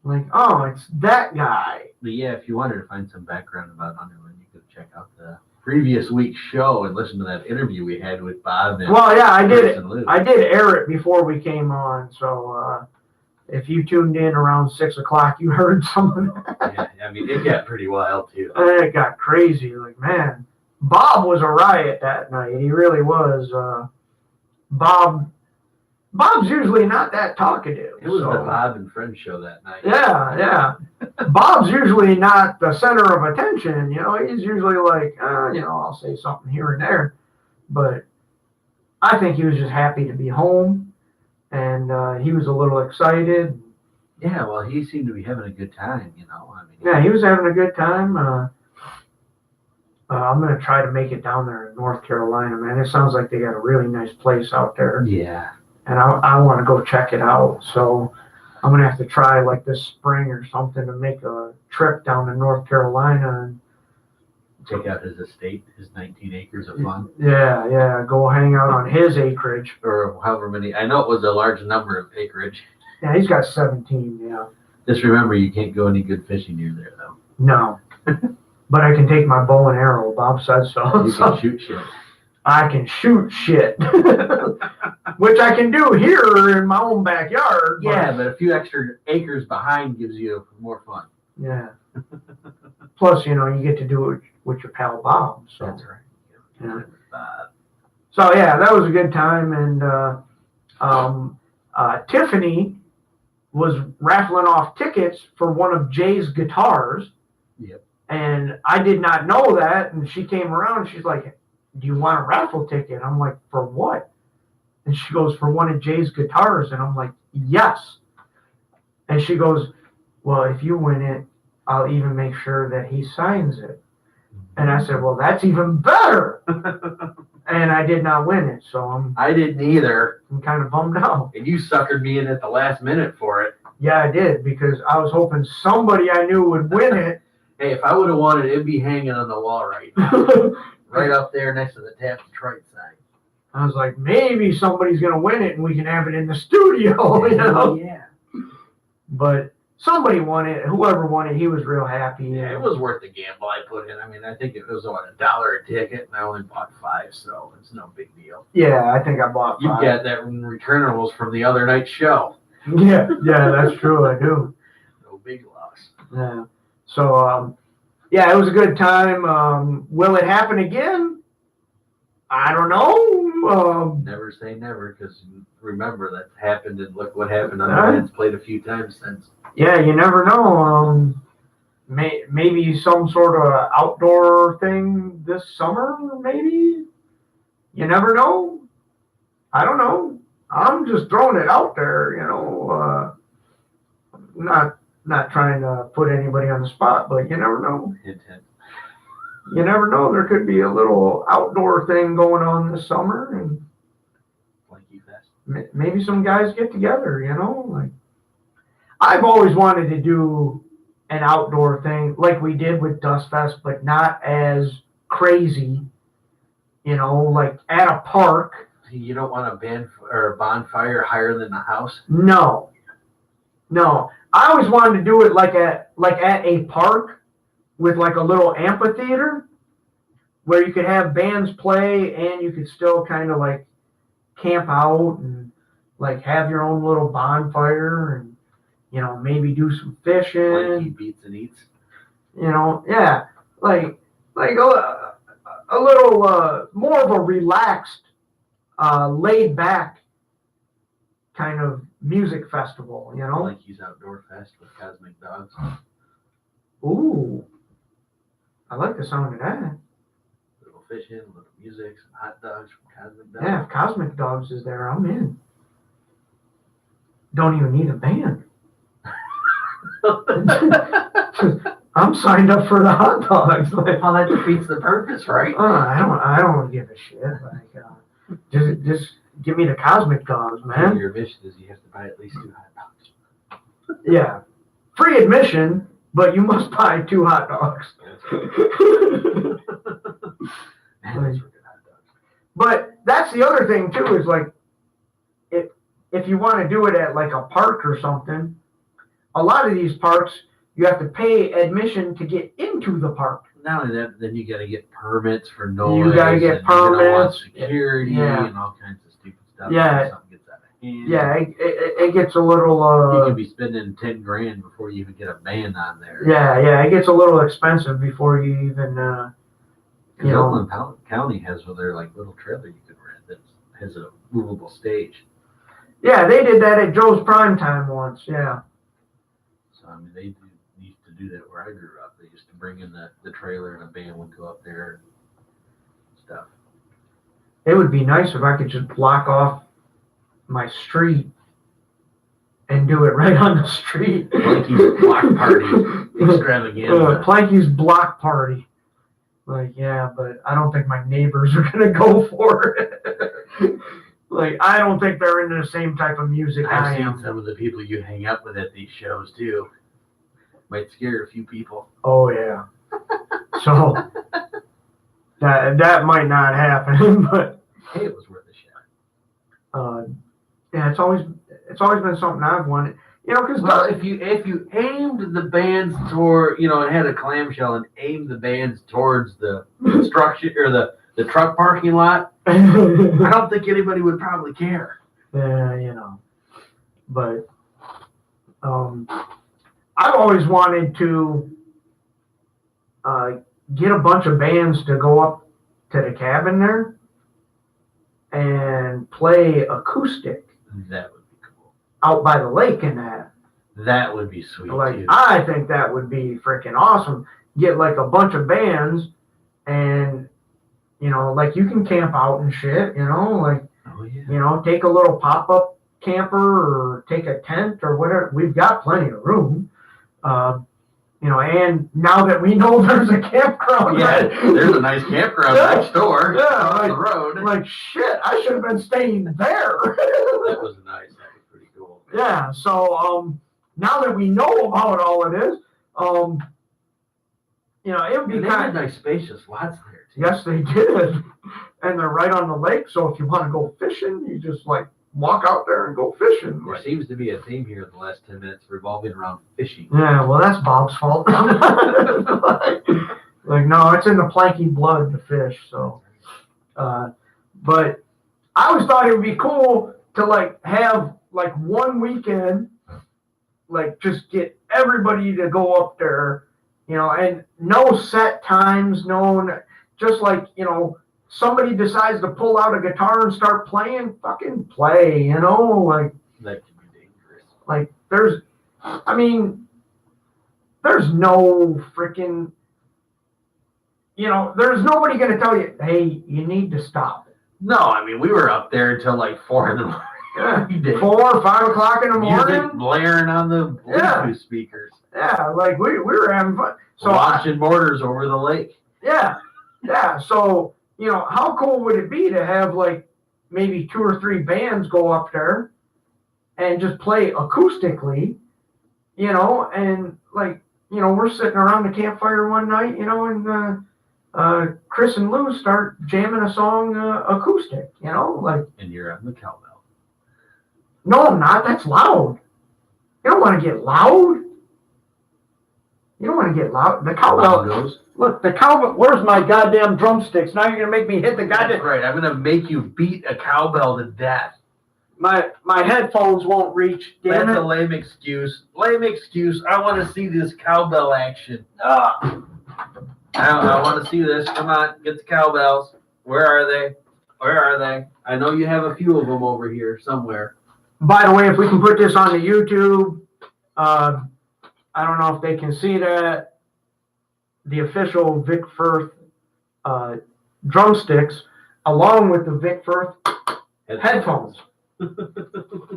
Like, oh, it's that guy. But yeah, if you wanted to find some background about Underland, you could check out the previous week's show and listen to that interview we had with Bob and Well, yeah, I Chris did. and Lou. I did air it before we came on, so if you tuned in around 6 o'clock, you heard some of that. Yeah, I mean, it got pretty wild too. And it got crazy. Like, man, Bob was a riot that night. He really was. Bob's usually not that talkative. It was so. the Bob and Friends show that night. Yeah. Bob's usually not the center of attention. You know, he's usually like, I'll say something here and there. But I think he was just happy to be home, and he was a little excited. Yeah, well, he seemed to be having a good time, you know. I mean, Yeah, he was having a good time. I'm going to try to make it down there in North Carolina, man. It sounds like they got a really nice place out there. Yeah. And I want to go check it out. So I'm going to have to try like this spring or something to make a trip down to North Carolina. And Check out his estate, his 19 acres of fun. yeah, go hang out on his acreage. Or however many. I know it was a large number of acreage. Yeah, he's got 17, yeah. Just remember, you can't go any good fishing near there, though. No. But I can take my bow and arrow. Bob said so. You can shoot shit. I can shoot shit. Which I can do here in my own backyard. Yeah, but a few extra acres behind gives you more fun. Yeah. Plus, you get to do it with your pal Bob. So. That's right. Yeah. So yeah, that was a good time, and Tiffany was raffling off tickets for one of Jay's guitars. Yep. And I did not know that, and she came around. And she's like, "Do you want a raffle ticket?" I'm like, "For what?" And she goes, "For one of Jay's guitars." And I'm like, "Yes." And she goes, "Well, if you win it, I'll even make sure that he signs it." And I said, "Well, that's even better." And I did not win it, so I didn't either. I'm kind of bummed out. And you suckered me in at the last minute for it. Yeah, I did, because I was hoping somebody I knew would win it. Hey, if I would have won it, it'd be hanging on the wall right now. Right up there next to the Tap Detroit sign. I was like, maybe somebody's going to win it and we can have it in the studio, you know? Yeah. But somebody won it. Whoever won it, he was real happy. Yeah, it was worth the gamble I put in. I mean, I think it was $1 a ticket, and I only bought 5, so it's no big deal. Yeah, I think I bought 5. You got that returnables from the other night's show. Yeah, that's true. I do. No big loss. Yeah. So, it was a good time. Will it happen again? I don't know. Never say never, because remember, that happened, and look what happened. Underland's played a few times since. Yeah, you never know. Maybe some sort of outdoor thing this summer, maybe? You never know. I don't know. I'm just throwing it out there, not trying to put anybody on the spot, but you never know. Hint, hint. You never know. There could be a little outdoor thing going on this summer, and Blanky Fest. maybe some guys get together, like I've always wanted to do an outdoor thing like we did with Dust Fest, but not as crazy, like at a park. You don't want a band or a bonfire higher than the house? No. I always wanted to do it like at a park with like a little amphitheater where you could have bands play and you could still kind of like camp out and like have your own little bonfire and maybe do some fishing. Blanky beats and eats. Yeah, like a little more of a relaxed, laid back kind of music festival, Blanky's Outdoor Fest with Cosmic Dogs. Ooh, I like the sound of that. Little fishing, little music, some hot dogs from Cosmic Dogs. Yeah, if Cosmic Dogs is there, I'm in. Don't even need a band. I'm signed up for the hot dogs. Like, Well, that defeats the purpose, right? I don't give a shit. Like, just give me the Cosmic Dogs, man. Your mission is you have to buy at least 2 hot dogs. Yeah, free admission, but you must buy 2 hot dogs. Man, those were good hot dogs. But that's the other thing too, is like, if you want to do it at like a park or something, a lot of these parks, you have to pay admission to get into the park. Not only that, then you got to get permits for noise. You got to get and you're gonna want permits. security, Yeah. and all kinds of stupid stuff. Yeah. If something gets out of hand. Yeah, it gets a little, You could be spending 10 grand before you even get a band on there. yeah, it gets a little expensive before you even, Because Oakland County has their like little trailer you can rent that has a movable stage. yeah, they did that at Joe's Prime Time once, yeah. So I mean, they used to do that where I grew up. They used to bring in the trailer and a band would go up there and stuff. It would be nice if I could just block off my street and do it right on the street. Planky's block party extravaganza. Planky's block party. Like, yeah, but I don't think my neighbors are gonna go for it. Like, I don't think they're into the same type of music I I've seen am. some of the people you hang up with at these shows too. Might scare a few people. Oh yeah. So that might not happen, but Hey, it was worth a shot. yeah, it's always been something I've wanted. You know, because Well, if you aimed the bands toward, and had a clamshell and aimed the bands towards the construction or the truck parking lot, I don't think anybody would probably care. yeah, but I've always wanted to get a bunch of bands to go up to the cabin there and play acoustic That would be cool. out by the lake and that. That would be sweet Like, too. I think that would be freaking awesome. Get like a bunch of bands and, like you can camp out and shit, like, Oh yeah. take a little pop-up camper or take a tent or whatever. We've got plenty of room. And now that we know there's a campground. Yeah, there's a nice campground next door. Yeah, across the road. I'm like, shit, I should have been staying there. That was nice. That was pretty cool. Yeah, so now that we know about all of this, it would be And they had kind of, nice spacious lots there too. yes, they did. And they're right on the lake, so if you want to go fishing, you just like walk out there and go fishing. There seems to be a theme here in the last 10 minutes revolving around fishing. Yeah, well, that's Bob's fault. like, no, it's in the Planky blood to fish, so. But I always thought it would be cool to like have like one weekend, like just get everybody to go up there, and no set times, just like, somebody decides to pull out a guitar and start playing, fucking play, like, That could be dangerous. like there's no freaking, there's nobody going to tell you, hey, you need to stop. No, I mean, we were up there until like 4 in the morning. every day. 4 or 5 o'clock in the Music morning. blaring on the Bluetooth speakers. Yeah, like we were having fun. So Launching mortars over the lake. yeah. So, how cool would it be to have like maybe 2 or 3 bands go up there and just play acoustically, and like, we're sitting around the campfire one night, and Chris and Lou start jamming a song acoustic, like. And you're on the cowbell. No, I'm not. That's loud. You don't want to get loud. You don't want to get loud. The cowbell goes. Look, the cowbell. Where's my goddamn drumsticks? Now you're gonna make me hit the That's goddamn. right. I'm gonna make you beat a cowbell to death. My headphones won't reach. Damn That's a it. lame excuse. Lame excuse. I want to see this cowbell action. Ah. I want to see this. Come on, get the cowbells. Where are they? Where are they? I know you have a few of them over here somewhere. By the way, if we can put this on the YouTube, I don't know if they can see that. The official Vic Firth drumsticks, along with the Vic Firth headphones.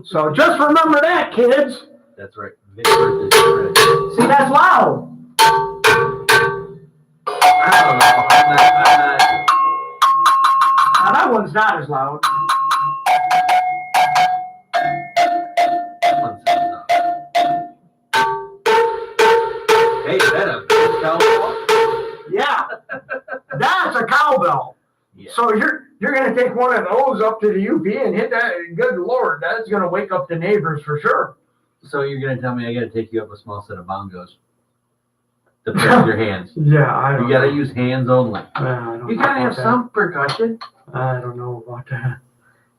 So just remember that, kids. That's right. Vic Firth is correct. See, that's loud. I don't know. I'm not. Now that one's not as loud. That one sounds up. Hey, is that a big cowbell? Yeah, that's a cowbell. Yeah. So you're gonna take one of those up to the UP and hit that. Good Lord, that's gonna wake up the neighbors for sure. So you're gonna tell me I gotta take you up a small set of bongos to press your hands? Yeah, I don't You gotta know. use hands only. I don't You know gotta have about that. some percussion. I don't know about that.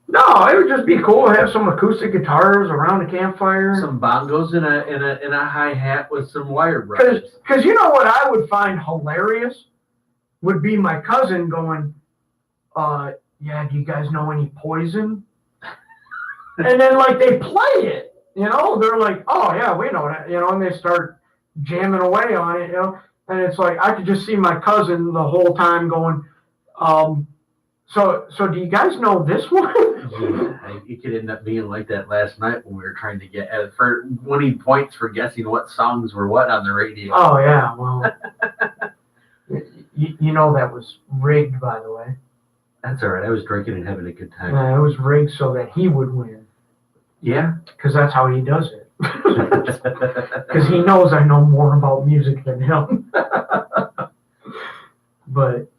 No, it would just be cool to have some acoustic guitars around the campfire. Some bongos in a hi hat with some wire brushes. Because you know what I would find hilarious would be my cousin going, yeah, do you guys know any Poison? And then like they play it, you know, they're like, oh yeah, we know that, you know, and they start jamming away on it, you know, and it's like I could just see my cousin the whole time going, so do you guys know this one? Yeah, it could end up being like that last night when we were trying to get for winning points for guessing what songs were what on the radio. Oh yeah, well, you know that was rigged, by the way. That's all right. I was drinking and having a good time. It was rigged so that he would win, Yeah. because that's how he does it. Because he knows I know more about music than him. But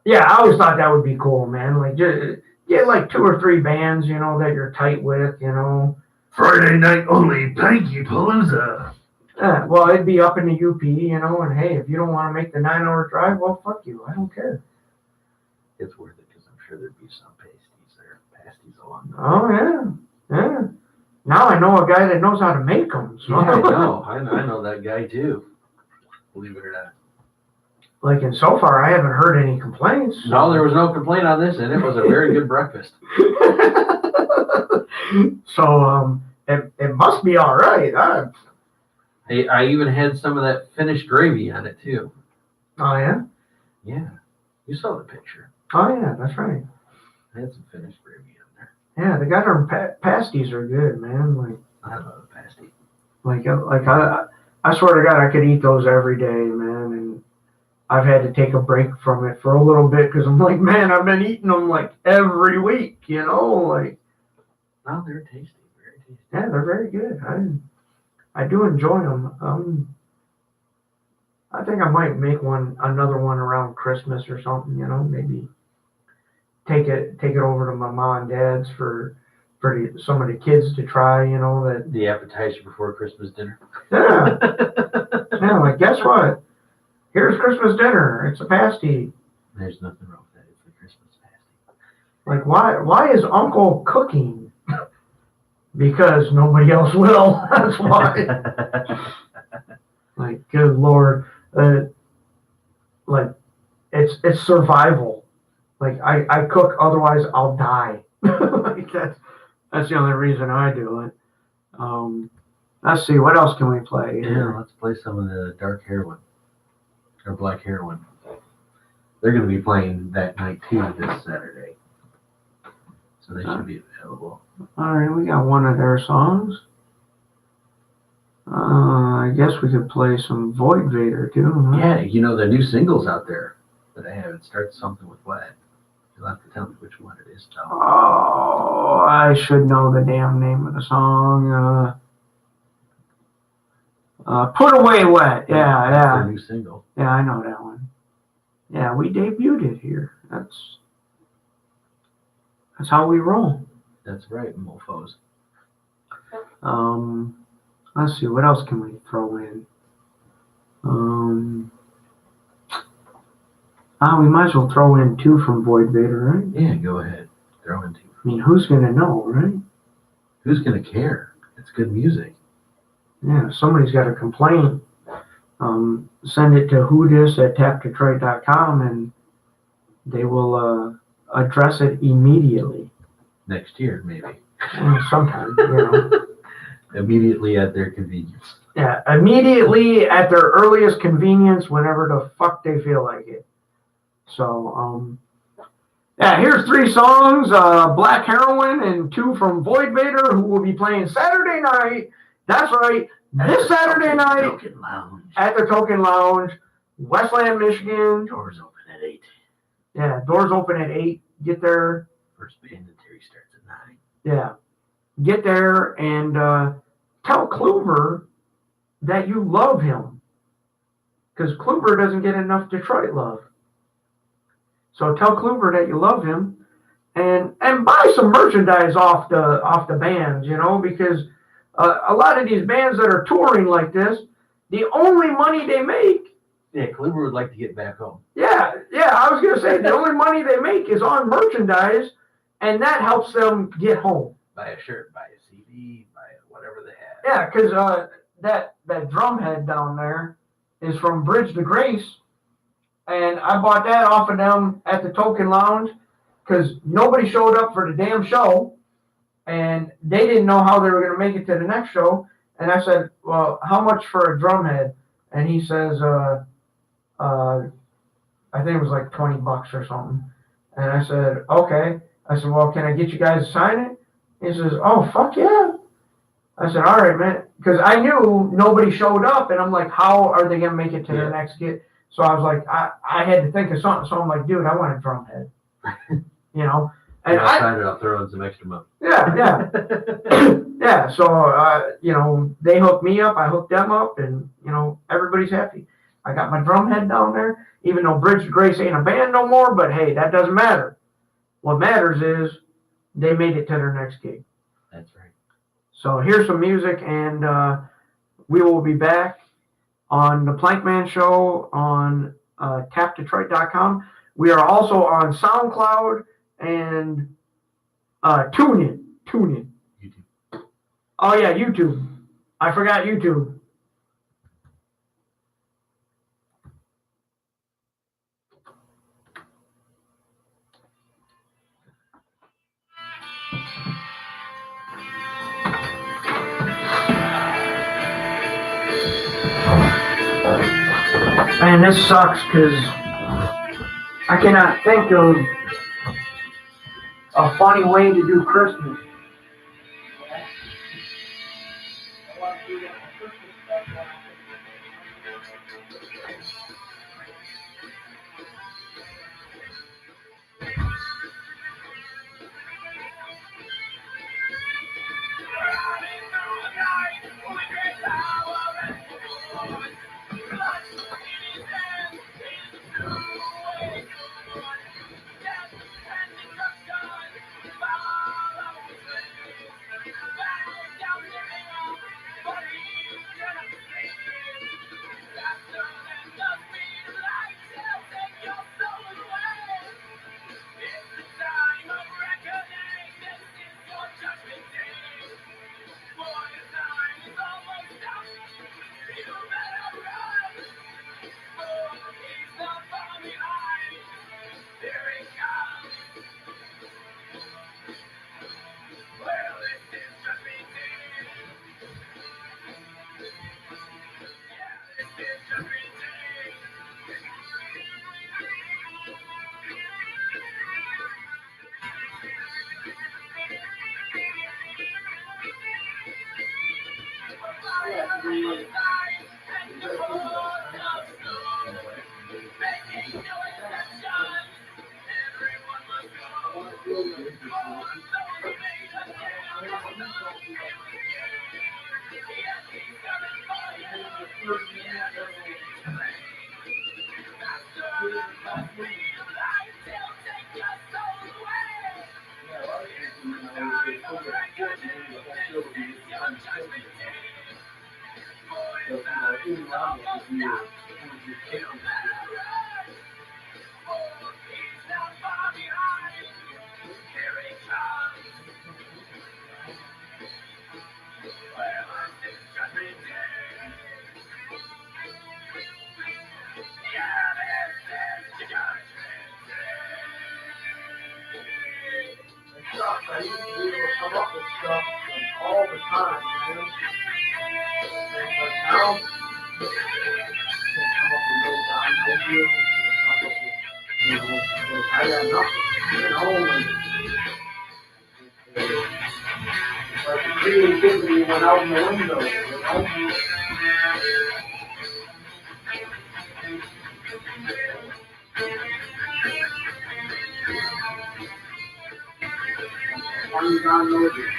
yeah, I always thought that would be cool, man. Like, just get like 2 or 3 bands, you know, that you're tight with, you know. Friday night only, Panky Palooza. Yeah, well, it'd be up in the UP, you know, and hey, if you don't want to make the 9-hour drive, well, fuck you. I don't care. It's worth it because I'm sure there'd be some pasties along the way. Oh, yeah. Now I know a guy that knows how to make them. So. Yeah, I know. I know that guy too. Believe it or not. Like, and so far, I haven't heard any complaints. No, there was no complaint on this, and it was a very good breakfast. So, it must be all right. I even had some of that finished gravy on it too. Oh, yeah? Yeah, you saw the picture. Oh, yeah, that's right. I had some finished gravy on there. Yeah, the goddamn pasties are good, man. Like, I love a pasty. I swear to God, I could eat those every day, man. And I've had to take a break from it for a little bit because I'm like, man, I've been eating them like every week, you know, like. Oh, they're tasty, very tasty. Yeah, they're very good. I do enjoy them. I think I might make another one around Christmas or something, you know, maybe take it over to my mom and dad's for some of the kids to try, you know, that. The appetizer before Christmas dinner. Yeah. Yeah, like, guess what? Here's Christmas dinner. It's a pasty. There's nothing wrong with that. It's the Christmas pasty. Like, why is Uncle cooking? Because nobody else will. That's why. Like, good Lord. Like, it's survival. Like, I cook, otherwise I'll die. Like, that's the only reason I do it. Let's see, what else can we play? Yeah, let's play some of the dark heroin. Or black heroin. They're going to be playing that night too this Saturday. So they should be available. All right, we got one of their songs. I guess we could play some Void Vader too. Huh? Yeah, you know, the new singles out there that I have. It starts something with what? You'll have to tell me which one it is, though. Oh, I should know the damn name of the song. Put Away Wet. Yeah. Their new single. Yeah, I know that one. Yeah, we debuted it here. That's how we roll. That's right, mofos. Let's see, what else can we throw in? We might as well throw in 2 from Void Vader, right? Yeah, go ahead. Throw in 2. I mean, who's gonna know, right? Who's gonna care? It's good music. Yeah, if somebody's got a complaint, send it to whodis@tapdetroit.com and they will address it immediately. Next year, maybe. Sometime, you know. Immediately at their convenience. Yeah, immediately at their earliest convenience, whenever the fuck they feel like it. So, yeah, here's 3 songs, Black Heroin and 2 from Void Vader, who will be playing Saturday night. That's right, this Saturday night Token Lounge. at the Token Lounge, Westland, Michigan. Doors open at 8. Yeah, doors open at 8. Get there. First banditary starts at 9. Yeah. Get there and tell Kluber that you love him. Because Kluber doesn't get enough Detroit love. So tell Kluber that you love him, and buy some merchandise off the bands, because a lot of these bands that are touring like this, the only money they make. Yeah, Kluber would like to get back home. Yeah, I was gonna say the only money they make is on merchandise, and that helps them get home. Buy a shirt, buy a CD, buy whatever they have. Yeah, because that drum head down there is from Bridge to Grace, and I bought that off of them at the Token Lounge because nobody showed up for the damn show, and they didn't know how they were gonna make it to the next show. And I said, "Well, how much for a drum head?" And he says, I think it was like $20 or something. And I said, okay. I said, well, can I get you guys to sign it? He says, oh, fuck yeah. I said, all right, man. Because I knew nobody showed up, and I'm like, how are they going to make it to their next gig? So I was like, I had to think of something. So I'm like, dude, I want a drum head. And I'll sign it, I'll throw in some extra money. Yeah. Yeah. So, they hooked me up. I hooked them up, and, everybody's happy. I got my drum head down there, even though Bridge to Grace ain't a band no more, but hey, that doesn't matter. What matters is they made it to their next gig. That's right. So here's some music, and we will be back on the Plankman Show on tapdetroit.com. We are also on SoundCloud and TuneIn. YouTube. Oh, yeah, YouTube. I forgot YouTube. Man, this sucks because I cannot think of a funny way to do Christmas. I used to be able to come up with stuff all the time, man. But now, I can't come up with no ideas. I got nothing, But the creativity went out the window, I don't know. I got nothing.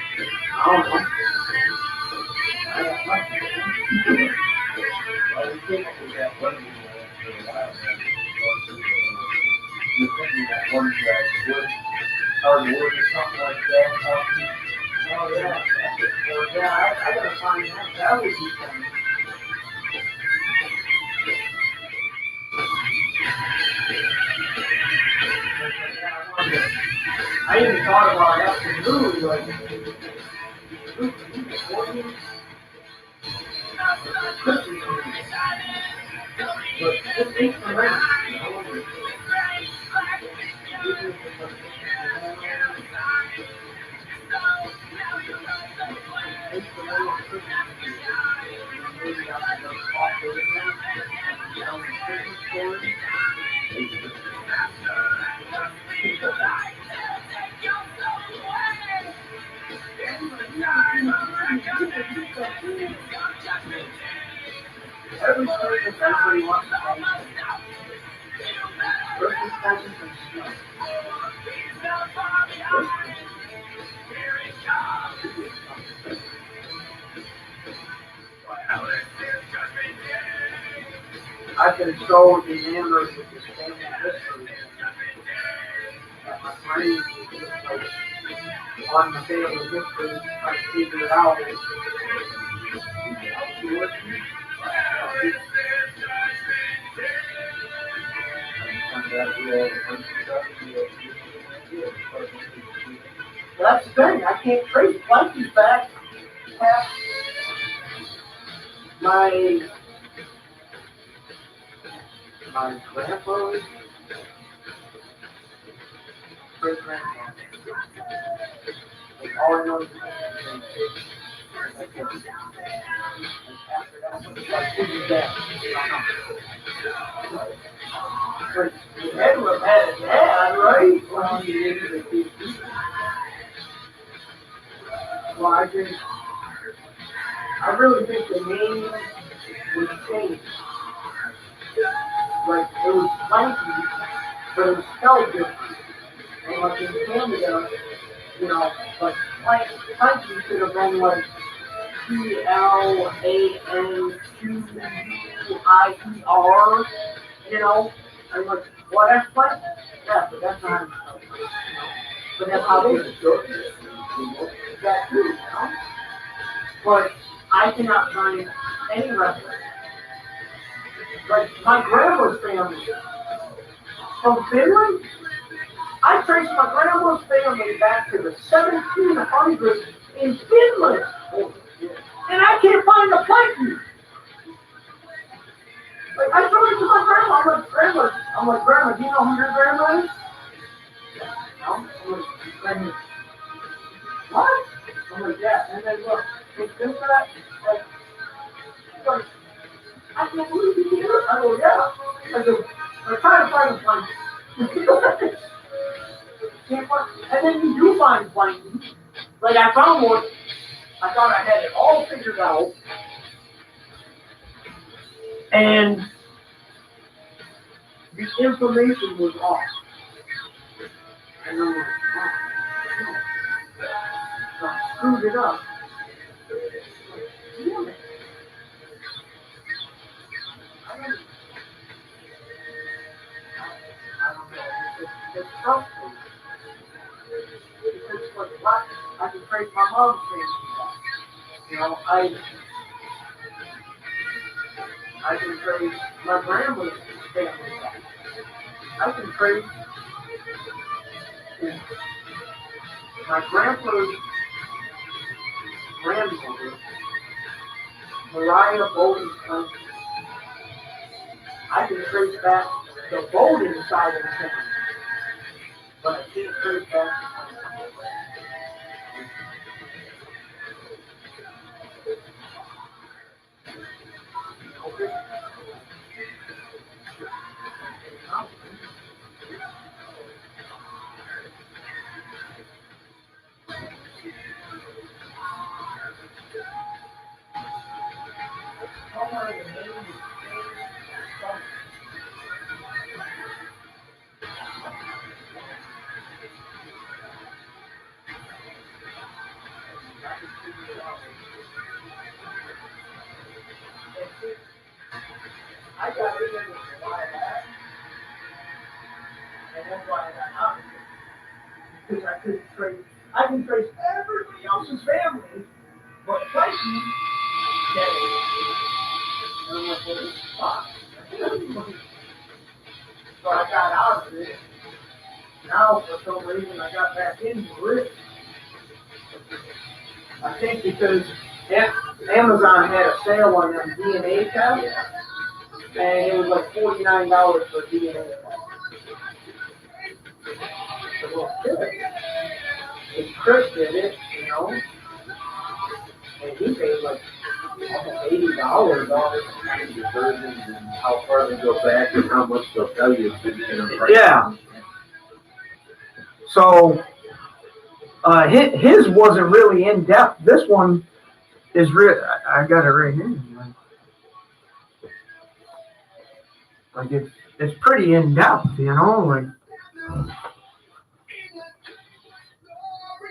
One wood, hard wood or something like that. Oh, yeah. Yeah, I gotta find that. That would be fun. I even thought about afternoon, like, but this ain't for rent. Every Christmas, everybody wants to buy Christmas presents and stuff. I've been so enamored with this family history that my brain is just like on the family history, trying to figure it out. That's the thing, I can't trace Plankton's back past my grandpa's great grandfather. Like all I know is like who's that? Like Edward had a dad, right? Well, he didn't. Well, I really think the name was changed. Like it was Plankton, but it was spelled different. And like in Canada, you know, like Plankton should have been like Planquer, you know, and like, well, that's Plankton. Yeah, but that's not how it's spelled, you know. But that's how they that too, you know. But I cannot find any reference. Like my grandma's family from Finland. I traced my grandma's family back to the 1700s in Finland, and I can't find the Plankton. Like I showed it to my grandma. I'm like, Grandma, do you know who your grandma is? No. I'm like, Grandma, what? I'm like, yeah. And then look, it's just that, like, I can't believe you did it. I go, yeah. I go, I'm trying to find the Plankton. Can't find, and then you do find Plankton. Like I found one. I thought I had it all figured out. And the information was off. And I'm like, wow. So I screwed it up. Damn it. I don't know. It's frustrating. It's like, what? I can trace my mom's family back. You know, I can trace my grandma's family back. I can trace my grandpa's grandmother, Mariah Bowden's country. I can trace back the Bowden side of the family, but I can't trace back the okay. I got it in the And that's why I got out of it. Because I can trace everybody else's family, but Plankman, dead. And I'm like, well, fuck. So I got out of it. Now, for some reason, I got back into it. I think because Amazon had a sale on them DNA tests, and it was like $49 for DNA test. So, well, good. And Chris did it, you know, and he paid like almost $80 on it. The versions and how far they go back and how much they'll tell you. Yeah. So his wasn't really in depth. This one is real. I got it right here. Like it's pretty in depth, you know. Like,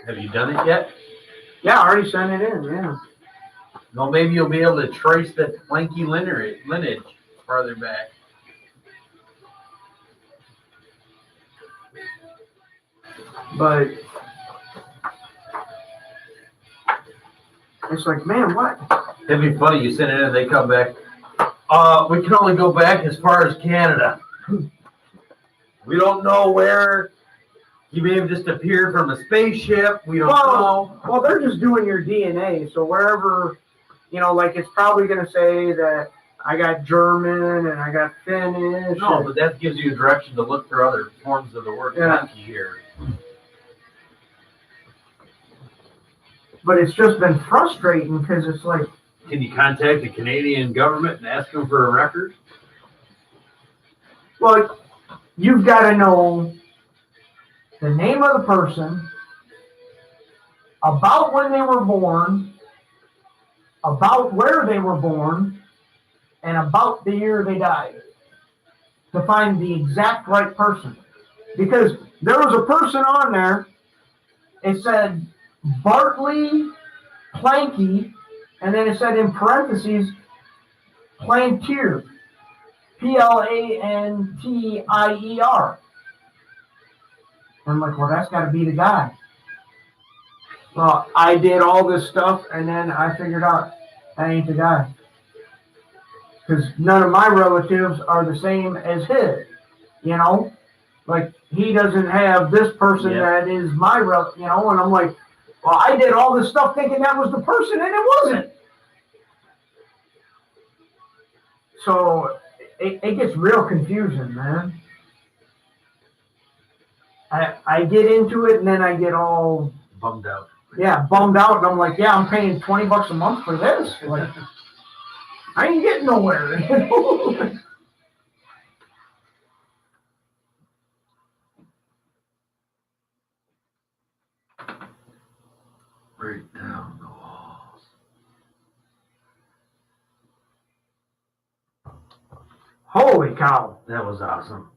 have you done it yet? yeah, I already sent it in. Yeah. No, maybe you'll be able to trace that Planky lineage farther back. But it's like, man, what? It'd be funny. You send it in, they come back. We can only go back as far as Canada. We don't know where he may have just appeared from a spaceship. We don't know. Well, they're just doing your DNA. So wherever, you know, like it's probably going to say that I got German and I got Finnish. No, but that gives you a direction to look for other forms of the word monkey here. But it's just been frustrating because it's like, Can you contact the Canadian government and ask them for a record? well, you've got to know the name of the person, about when they were born, about where they were born, and about the year they died to find the exact right person. Because there was a person on there, it said Bartley Planky, and then it said in parentheses, Plantier, Plantier. I'm like, well, that's got to be the guy. Well, I did all this stuff, and then I figured out that ain't the guy. Because none of my relatives are the same as his, you know? Like, he doesn't have this person that is my relative, you know? And I'm like, well, I did all this stuff thinking that was the person, and it wasn't. So it gets real confusing, man. I get into it, and then I get all Bummed out. bummed out, and I'm like, yeah, I'm paying $20 a month for this. Like, I ain't getting nowhere. Break down the walls. Holy cow. That was awesome.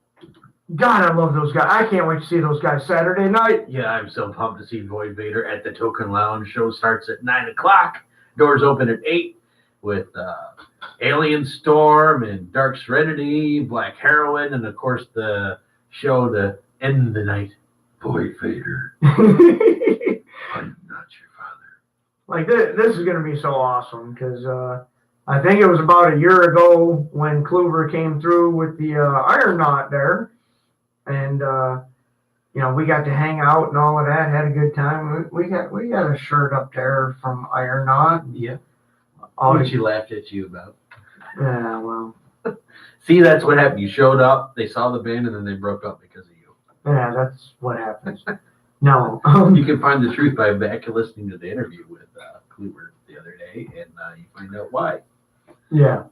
God, I love those guys. I can't wait to see those guys Saturday night. Yeah, I'm so pumped to see Void Vader at the Token Lounge. Show starts at 9 o'clock. Doors open at 8 with Alien Storm and Dark Serenity, Black Heroine, and of course the show to end the night, Void Vader. I'm not your father. Like, this is going to be so awesome because I think it was about a year ago when Kluver came through with the Iron Knot there. And, you know, we got to hang out and all of that, had a good time. We got a shirt up there from Iron Knot. Yeah. All What she laughed at you about. Yeah, well. See, that's what happened. You showed up, they saw the band, and then they broke up because of you. Yeah, that's what happens. No. You can find the truth by back listening to the interview with Kluver the other day, and you find out why. Yeah.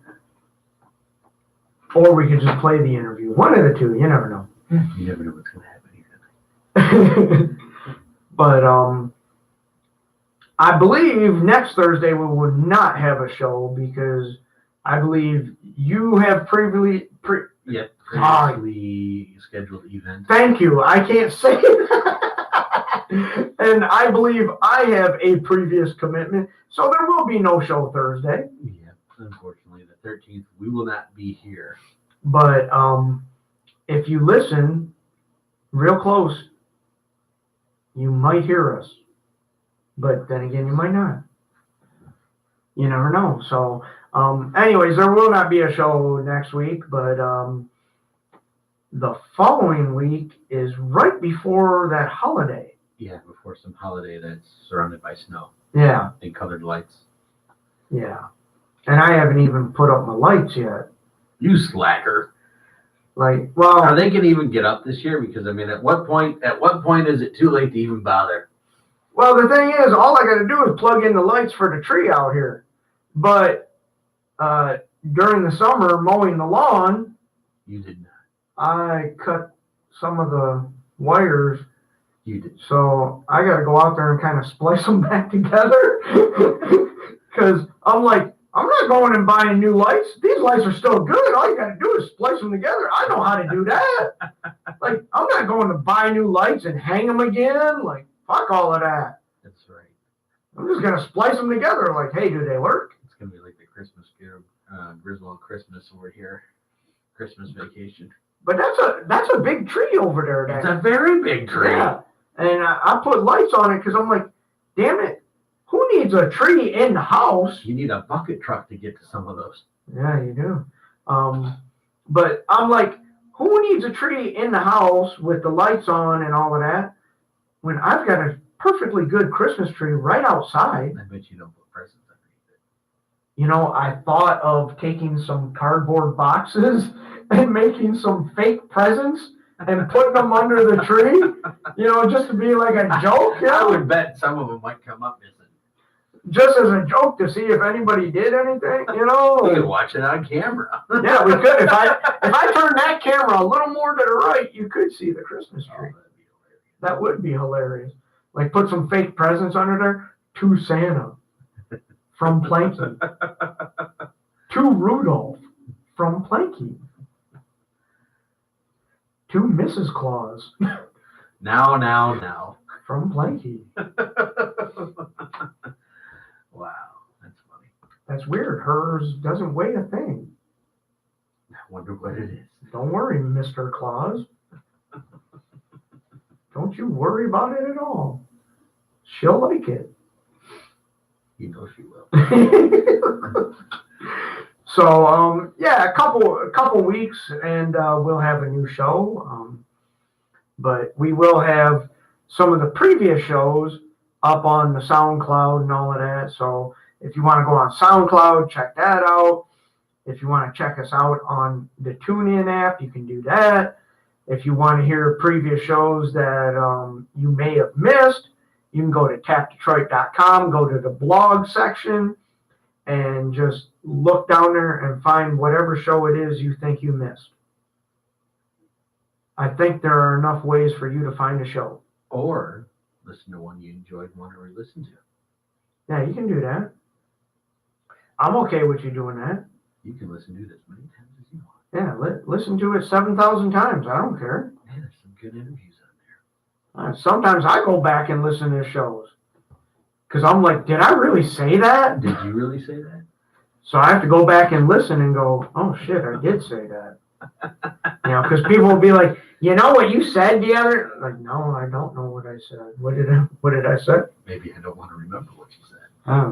Or we could just play the interview. One of the two, you never know. You never know what's going to happen here. But I believe next Thursday we will not have a show because I believe you have previously scheduled event. Thank you. I can't say that. And I believe I have a previous commitment, so there will be no show Thursday. Yeah, unfortunately, the 13th we will not be here. But if you listen real close, you might hear us. But then again, you might not. You never know. So, anyways, there will not be a show next week, but the following week is right before that holiday. Yeah, before some holiday that's surrounded by snow Yeah, and colored lights. yeah. And I haven't even put up my lights yet. You slacker. Like, well, Are they gonna even get up this year? Because I mean, at what point is it too late to even bother? well, the thing is, all I got to do is plug in the lights for the tree out here. But during the summer, mowing the lawn, You did not. I cut some of the wires. You did. So I got to go out there and kind of splice them back together. Because I'm like, I'm not going and buying new lights. These lights are still good. All you got to do is splice them together. I know how to do that. Like, I'm not going to buy new lights and hang them again. Like, fuck all of that. That's right. I'm just going to splice them together. Like, hey, do they work? It's gonna be like the Christmas Griswold Christmas over here. Christmas vacation. But that's a big tree over there. It's a very big tree. Yeah. And I put lights on it because I'm like, damn it, who needs a tree in the house? You need a bucket truck to get to some of those. Yeah, you do. But I'm like, who needs a tree in the house with the lights on and all of that when I've got a perfectly good Christmas tree right outside? I bet you don't put presents underneath it. You know, I thought of taking some cardboard boxes and making some fake presents and putting them under the tree, you know, just to be like a joke. You I know? would bet some of them might come up missing. Just as a joke to see if anybody did anything, you know. We could watch it on camera. Yeah, we could. If I turn that camera a little more to the right, you could see the Christmas Oh, tree. that'd be hilarious. That would be hilarious. Like put some fake presents under there. To Santa from Plankton. To Rudolph from Planky. To Mrs. Claus Now. from Planky. Wow, that's funny. That's weird. Hers doesn't weigh a thing. I wonder what it is. Don't worry, Mr. Claus. Don't you worry about it at all. She'll like it. You know she will. So, yeah, a couple weeks and we'll have a new show. But we will have some of the previous shows up on the SoundCloud and all of that. So if you want to go on SoundCloud, check that out. If you want to check us out on the TuneIn app, you can do that. If you want to hear previous shows that you may have missed, you can go to tapdetroit.com, go to the blog section, and just look down there and find whatever show it is you think you missed. I think there are enough ways for you to find a show. Or listen to one you enjoyed and want to re-listen to. Yeah, you can do that. I'm okay with you doing that. You can listen to it as many times as you want. Yeah, listen to it 7,000 times. I don't care. Man, there's some good interviews on there. Sometimes I go back and listen to shows because I'm like, did I really say that? Did you really say that? So I have to go back and listen and go, oh shit, I did say that. You know, because people will be like, you know what you said the other? Like, no, I don't know what I said. What did I say? Maybe I don't want to remember what you said.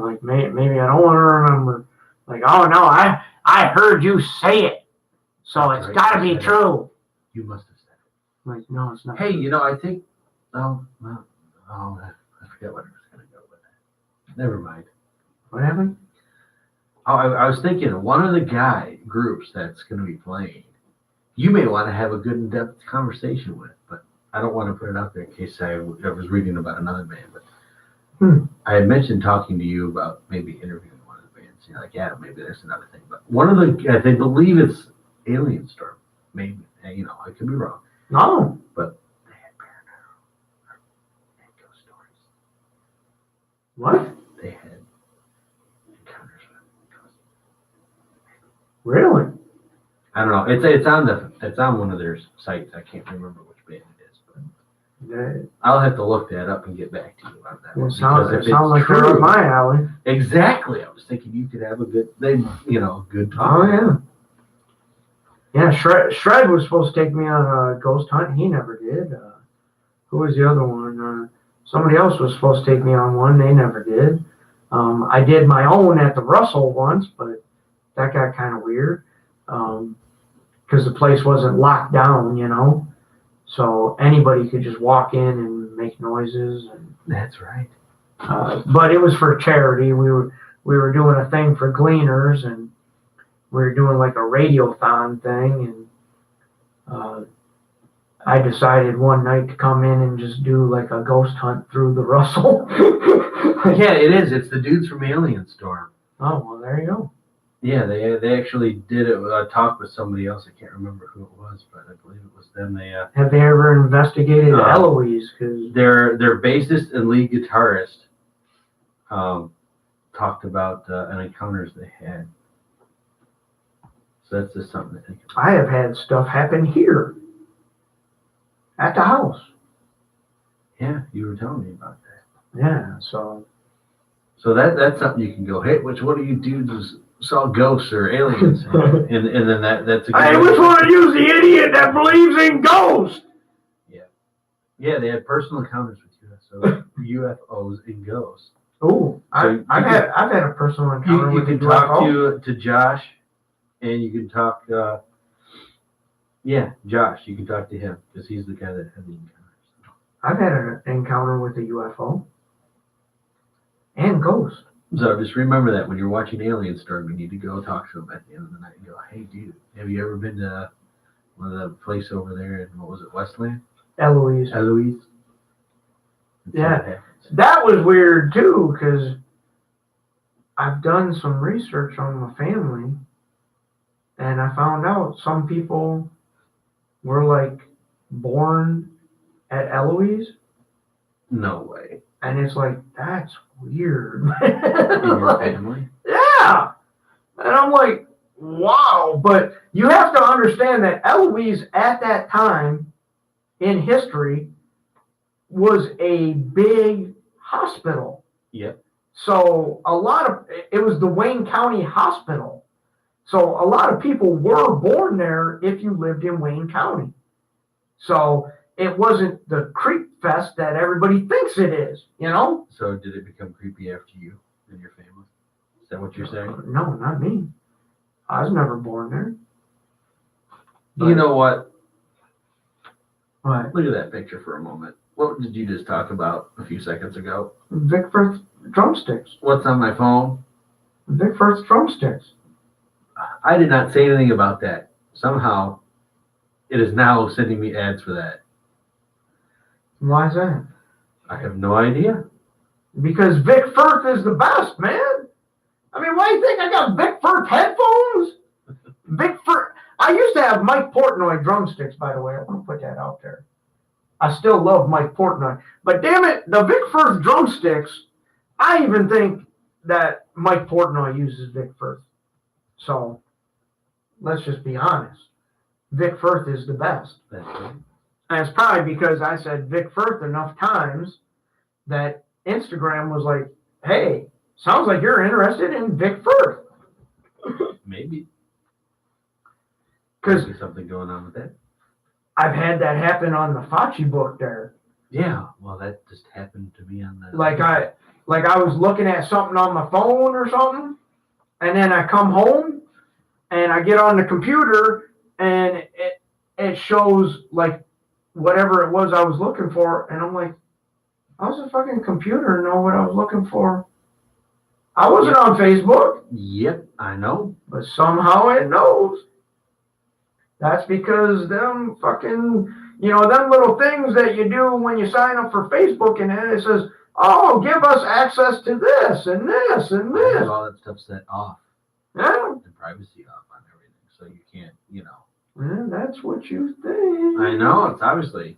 Like maybe I don't want to remember. Like, oh no, I heard you say it, so it's Right, got to you be said true. You must have said it. Like, no, it's not. Hey, you know, I think, I forget what I was going to go with that. Never mind. What happened? Oh, I was thinking one of the groups that's going to be playing, you may want to have a good in-depth conversation with, but I don't want to put it out there in case I was reading about another band. But I had mentioned talking to you about maybe interviewing one of the bands. You're like, yeah, maybe there's another thing. But one of the, I believe it's Alien Storm. Maybe, you know, I could be wrong. No. But they had paranormal and ghost stories. What? They had encounters with ghosts. Really? I don't know. It's on one of their sites. I can't remember which band it is, but I'll have to look that up and get back to you on that one. It sounds Because if like it's they're true- up my alley. Exactly. I was thinking you could have a good talk. Oh yeah. Yeah, Shred was supposed to take me on a ghost hunt. He never did. who was the other one? Somebody else was supposed to take me on one. They never did. I did my own at the Russell once, but that got kind of weird because the place wasn't locked down, you know. So anybody could just walk in and make noises. And, That's right. but it was for charity. We were doing a thing for Gleaners, and we were doing like a radiothon thing, and I decided one night to come in and just do like a ghost hunt through the Russell. Yeah, it is. It's the dudes from Alien Storm. Oh, well, there you go. Yeah, they actually did a talk with somebody else. I can't remember who it was, but I believe it was them. They Have they ever investigated Eloise? Cause their bassist and lead guitarist talked about an encounters they had. So that's just something to think about. I have had stuff happen here at the house. Yeah, you were telling me about that. Yeah, so that's something you can go, hey, which one of you dudes saw ghosts or aliens? and then that's a good hey, which one of you's the idiot that believes in ghosts? Yeah, they had personal encounters with UFOs and ghosts. Oh, So I've had a personal encounter You with can a talk UFO. to Josh, and you can talk, Josh, you can talk to him, because he's the guy that had the encounters. I've had an encounter with a UFO and ghost. So just remember that when you're watching Alien Storm, you need to go talk to him at the end of the night and go, hey, dude, have you ever been to one of the place over there in, what was it, Westland? Eloise. Eloise? Yeah. That was weird too, because I've done some research on my family, and I found out some people were like born at Eloise. No way. And it's like, that's weird. In your family? Yeah. And I'm like, wow. But you have to understand that Eloise at that time in history was a big hospital. Yep. So it was the Wayne County Hospital. So a lot of people were born there if you lived in Wayne County. So it wasn't the creep fest that everybody thinks it is, you know? So did it become creepy after you and your family? Is that what you're saying? No, not me. I was never born there. You know what? What? Look at that picture for a moment. What did you just talk about a few seconds ago? Vic Firth drumsticks. What's on my phone? Vic Firth drumsticks. I did not say anything about that. Somehow, it is now sending me ads for that. Why is that? I have no idea. Because Vic Firth is the best, man. I mean, why do you think I got Vic Firth headphones? Vic Firth. I used to have Mike Portnoy drumsticks, by the way. I want to put that out there. I still love Mike Portnoy. But damn it, the Vic Firth drumsticks, I even think that Mike Portnoy uses Vic Firth. So, let's just be honest. Vic Firth is the best. That's right. And it's probably because I said Vic Firth enough times that Instagram was like, hey, sounds like you're interested in Vic Firth. Maybe. Because there's something going on with that. I've had that happen on the Facci book there. Yeah, well, that just happened to me on the. Like I was looking at something on my phone or something, and then I come home and I get on the computer and it shows like whatever it was I was looking for, and I'm like, how's the fucking computer know what I was looking for? I wasn't on Facebook. Yep, I know. But somehow it knows. That's because them fucking, them little things that you do when you sign up for Facebook, and then it says, oh, give us access to this and this and I this. have all that stuff set off. Yeah. The privacy off on everything, so you can't, Yeah, that's what you think. I know, it's obviously.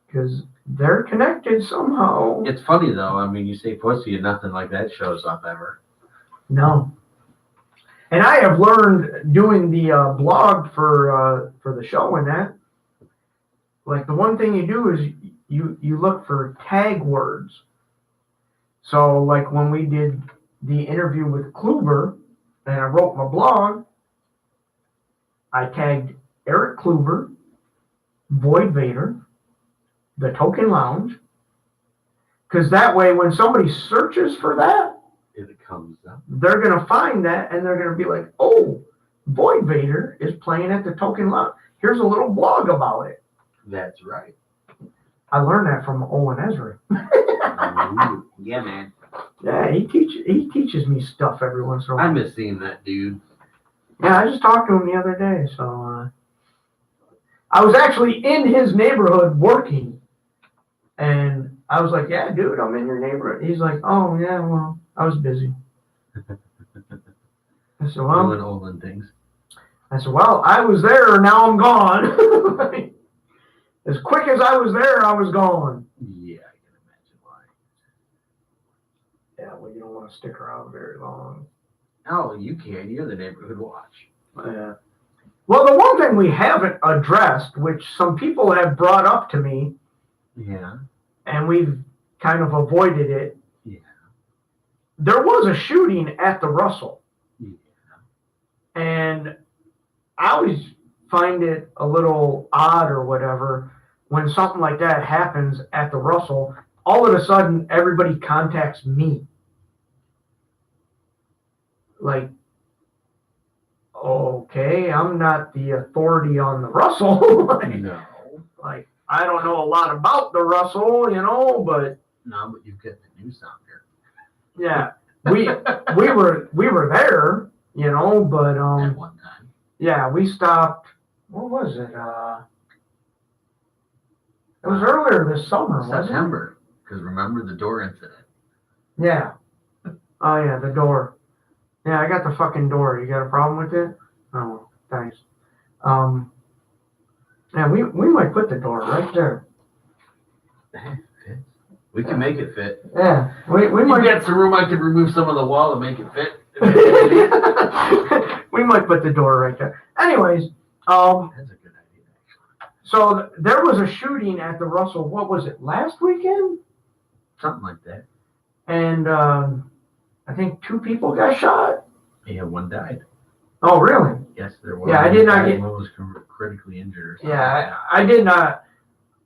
Because they're connected somehow. It's funny, though. I mean, you say pussy and nothing like that shows up ever. No. And I have learned doing the blog for the show and that, like the one thing you do is you look for tag words. So like when we did the interview with Kluber and I wrote my blog, I tagged Eric Kluber, Void Vader, the token lounge. Because that way, when somebody searches for that, It comes up. they're going to find that and they're going to be like, oh, Void Vader is playing at the token lounge. Here's a little blog about it. That's right. I learned that from Owen Ezra. Ooh, yeah, man. Yeah, he teaches me stuff every once in a while. I miss seeing that dude. Yeah, I just talked to him the other day. So I was actually in his neighborhood working. And I was like, yeah, dude, I'm in your neighborhood. He's like, oh, yeah, well, I was busy. I said, well, Doing Olin things. I was there, now I'm gone. As quick as I was there, I was gone. Yeah, I can imagine why. Yeah, well, you don't want to stick around very long. Oh, you can. You're the neighborhood watch. Yeah. Well, the one thing we haven't addressed, which some people have brought up to me, Yeah. and we've kind of avoided it. Yeah. There was a shooting at the Russell. Yeah. And I always find it a little odd or whatever when something like that happens at the Russell. All of a sudden, everybody contacts me. Like, okay, I'm not the authority on the Russell. No. Like, I don't know a lot about the Russell, but No, but you've got the news sounder. yeah, we were there, but At one time. yeah, we stopped. What was it? It was earlier this summer, wasn't September. Because remember the door incident. it? Yeah. Oh yeah, the door. Yeah, I got the fucking door. You got a problem with it? Oh, thanks. Yeah, we might put the door right there. We can make it fit. Yeah, we We might get some room. I could remove some of the wall and make it fit. we might put the door right there. Anyways, That's a good idea, actually. so there was a shooting at the Russell. What was it? Last weekend? Something like that. And I think 2 people got shot. Yeah, one died. Oh, really? Yes, there was. Yeah, I did not get. One was critically injured or something. Yeah, I did not.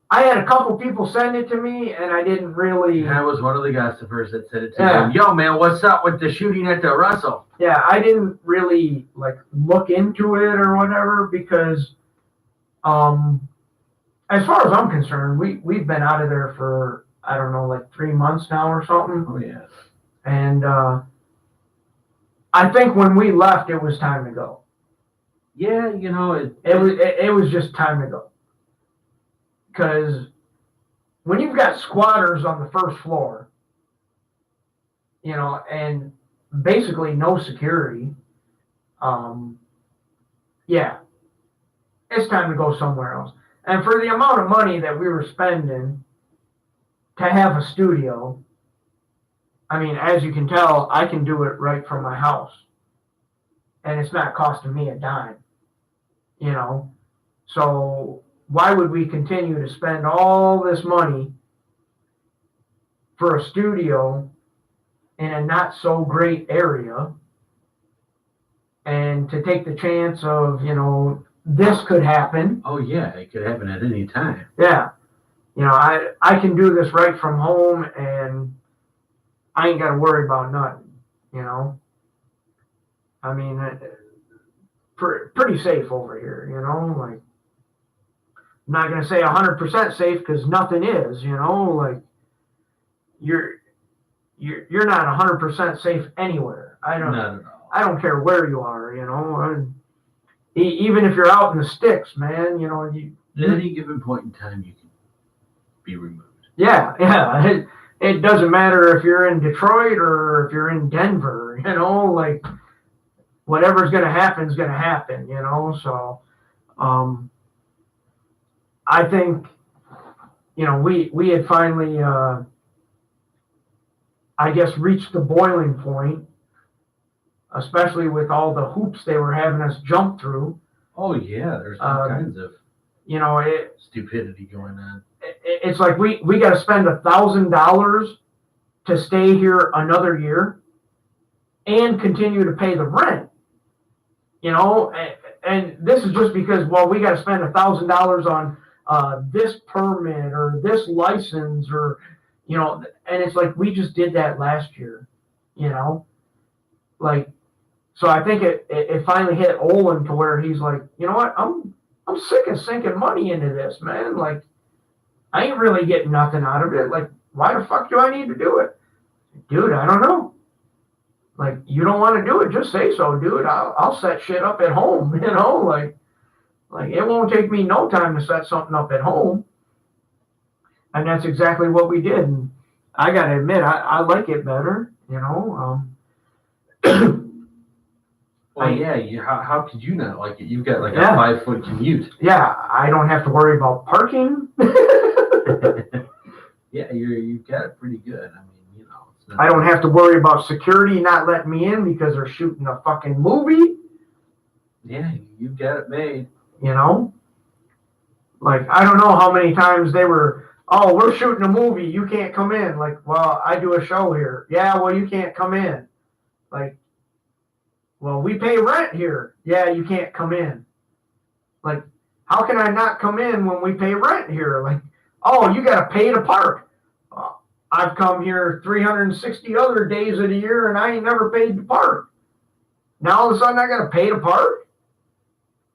I had a couple people send it to me, and I didn't really. And I was one of the gossipers that said it to Yeah. him. Yo, man, what's up with the shooting at the Russell? Yeah, I didn't really look into it or whatever because, as far as I'm concerned, we've been out of there for I don't know 3 months now or something, Oh, yeah. and I think when we left, it was time to go. Yeah, It was just time to go. Because when you've got squatters on the first floor, and basically no security, yeah, it's time to go somewhere else. And for the amount of money that we were spending to have a studio, I mean, as you can tell, I can do it right from my house. And it's not costing me a dime, So why would we continue to spend all this money for a studio in a not so great area and to take the chance of, this could happen? Oh, yeah, it could happen at any time. Yeah. I can do this right from home and I ain't got to worry about nothing, I mean, pretty safe over here, I'm not going to say 100% safe because nothing is, you're not 100% safe anywhere. Not at all. I don't care where you are, even if you're out in the sticks, man, At any given point in time, you can be removed. Yeah. It doesn't matter if you're in Detroit or if you're in Denver, whatever's going to happen is going to happen, so, I think, we had finally, I guess, reached the boiling point, especially with all the hoops they were having us jump through. Oh, yeah, there's all kinds of stupidity going on. It's like we got to spend $1,000 to stay here another year and continue to pay the rent, and this is just because, we got to spend $1,000 on this permit or this license or, and it's like, we just did that last year, like, so I think it finally hit Olin to where he's like, you know what, I'm sick of sinking money into this, man. Like, I ain't really getting nothing out of it. Like, why the fuck do I need to do it? Dude, I don't know. Like, you don't want to do it, just say so, dude. I'll set shit up at home, like it won't take me no time to set something up at home. And that's exactly what we did. And I gotta admit, I like it better, Well, yeah. How could you not like it? You've got like Yeah. a 5-foot commute. Yeah, I don't have to worry about parking. Yeah, you've got it pretty good. I mean, it's not. I don't have to worry about security not letting me in because they're shooting a fucking movie. Yeah, you've got it made. Like, I don't know how many times they were, oh, we're shooting a movie, you can't come in. Like, well, I do a show here. Yeah, well, you can't come in. Like, well, we pay rent here. Yeah, you can't come in. Like, how can I not come in when we pay rent here? Like, oh, you got to pay to park. I've come here 360 other days of the year and I ain't never paid to park. Now all of a sudden I got to pay to park?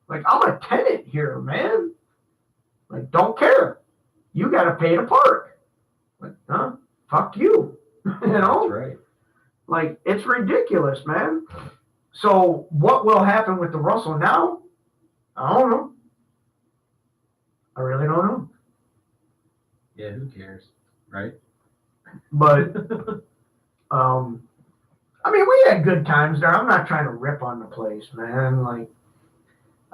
Like, I'm a tenant here, man. Like, don't care. You got to pay to park. Like, huh? Fuck you. That's right. Like, it's ridiculous, man. So what will happen with the Russell now? I don't know. I really don't know. Yeah, who cares, right? But, I mean, we had good times there. I'm not trying to rip on the place, man. Like,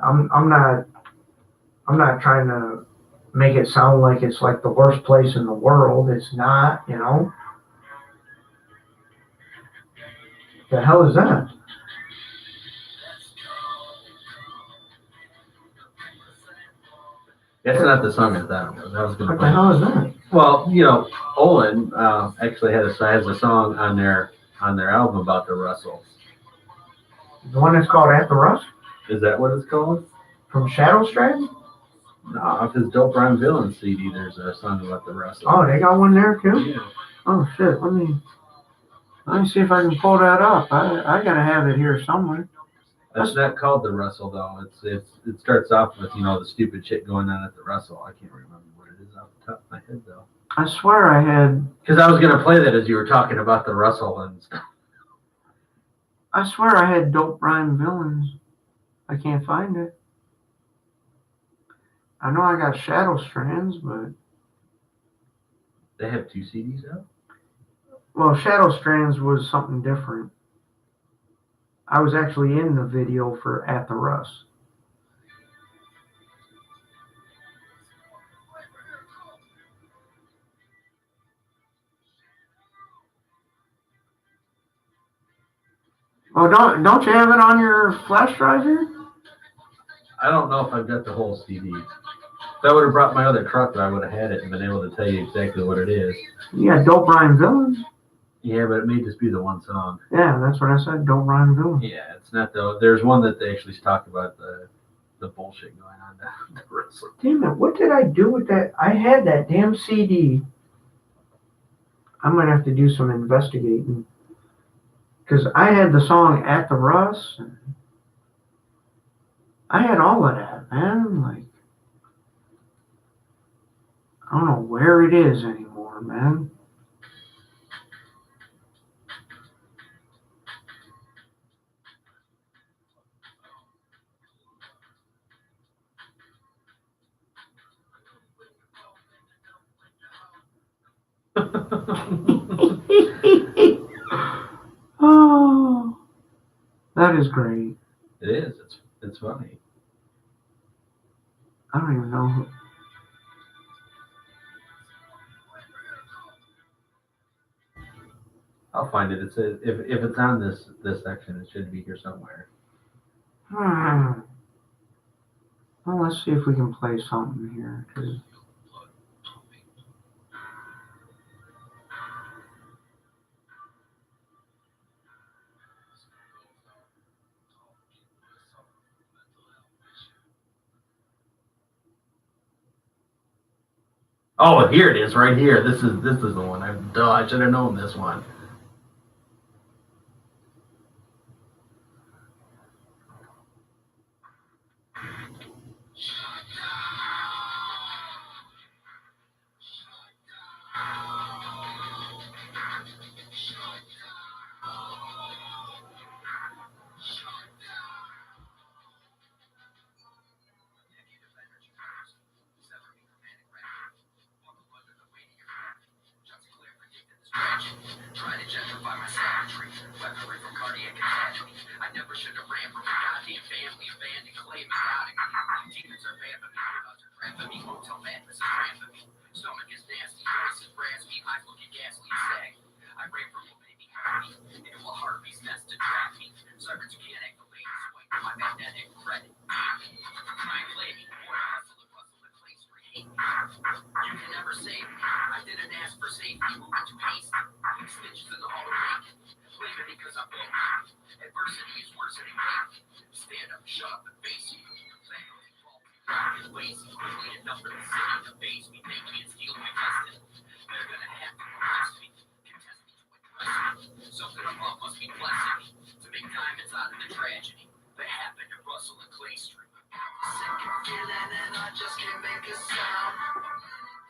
I'm not trying to make it sound like it's like the worst place in the world. It's not, The hell is that? That's not the song I thought it was. I was going to What play. the hell is that? Well, Olin actually has a song on their album about the Russells. The one that's called At the Rust? Is that what it's called? From Shadow Strand? No, off his Dope Rhyme Villain CD, there's a song about the Russells. Oh, they got one there too? Yeah. Oh shit, let me see if I can pull that up. I gotta have it here somewhere. It's not called the Russell though. It starts off with the stupid shit going on at the Russell. I can't remember what it is off the top of my head though. I swear I had. Because I was gonna play that as you were talking about the Russell and stuff. I swear I had Dope Rhyme Villains. I can't find it. I know I got Shadow Strands, but They have 2 CDs out. well, Shadow Strands was something different. I was actually in the video for At the Rust. Oh, don't you have it on your flash drive here? I don't know if I've got the whole CD. If I would have brought my other truck, I would have had it and been able to tell you exactly what it is. Yeah, Dope Rhyme Villains. Yeah, but it may just be the one song. Yeah, that's what I said. Dope Rhyme Villains. Yeah, it's not though. There's one that they actually talk about the bullshit going on down the wrestling. Damn it, what did I do with that? I had that damn CD. I'm going to have to do some investigating. Because I had the song At the Rust. I had all of that, man. Like, I don't know where it is anymore, man. Oh, that is great. It is. It's funny. I don't even know. I'll find it. It's if it's on this section, it should be here somewhere. Well, let's see if we can play something here. 'Cause Oh, here it is, right here. This is the one. I should have known this one. Trying to gentrify my savagery, weaponry from cardiac catastrophe. I never should have ran from my goddamn family, abandoned, claiming God. Demons are bad for me, others are trapping me, won't tell madness is rampant me. Stomach is nasty, voice is raspy, eyes looking ghastly and saggy. I ran from what made me happy, into a Harvey's nest to trap me. Servants who can't act the latest white, my magnetic credit. Try and play me, boy, hustle and place for hate me. You can never save me, I didn't ask for safety, moving too hasty. Stitches in the hall of hate. Blame me because I'm broken. Adversity is worse than hate. Stand up, shut up, and face me. Lazy, quickly enough for the city to base me. They can't steal my destiny. They're gonna have to arrest me. Contest me to address me. Something above must be blessing me to make diamonds out of the tragedy that happened to Russell and Clay Street. Second feeling and I just can't make a sound.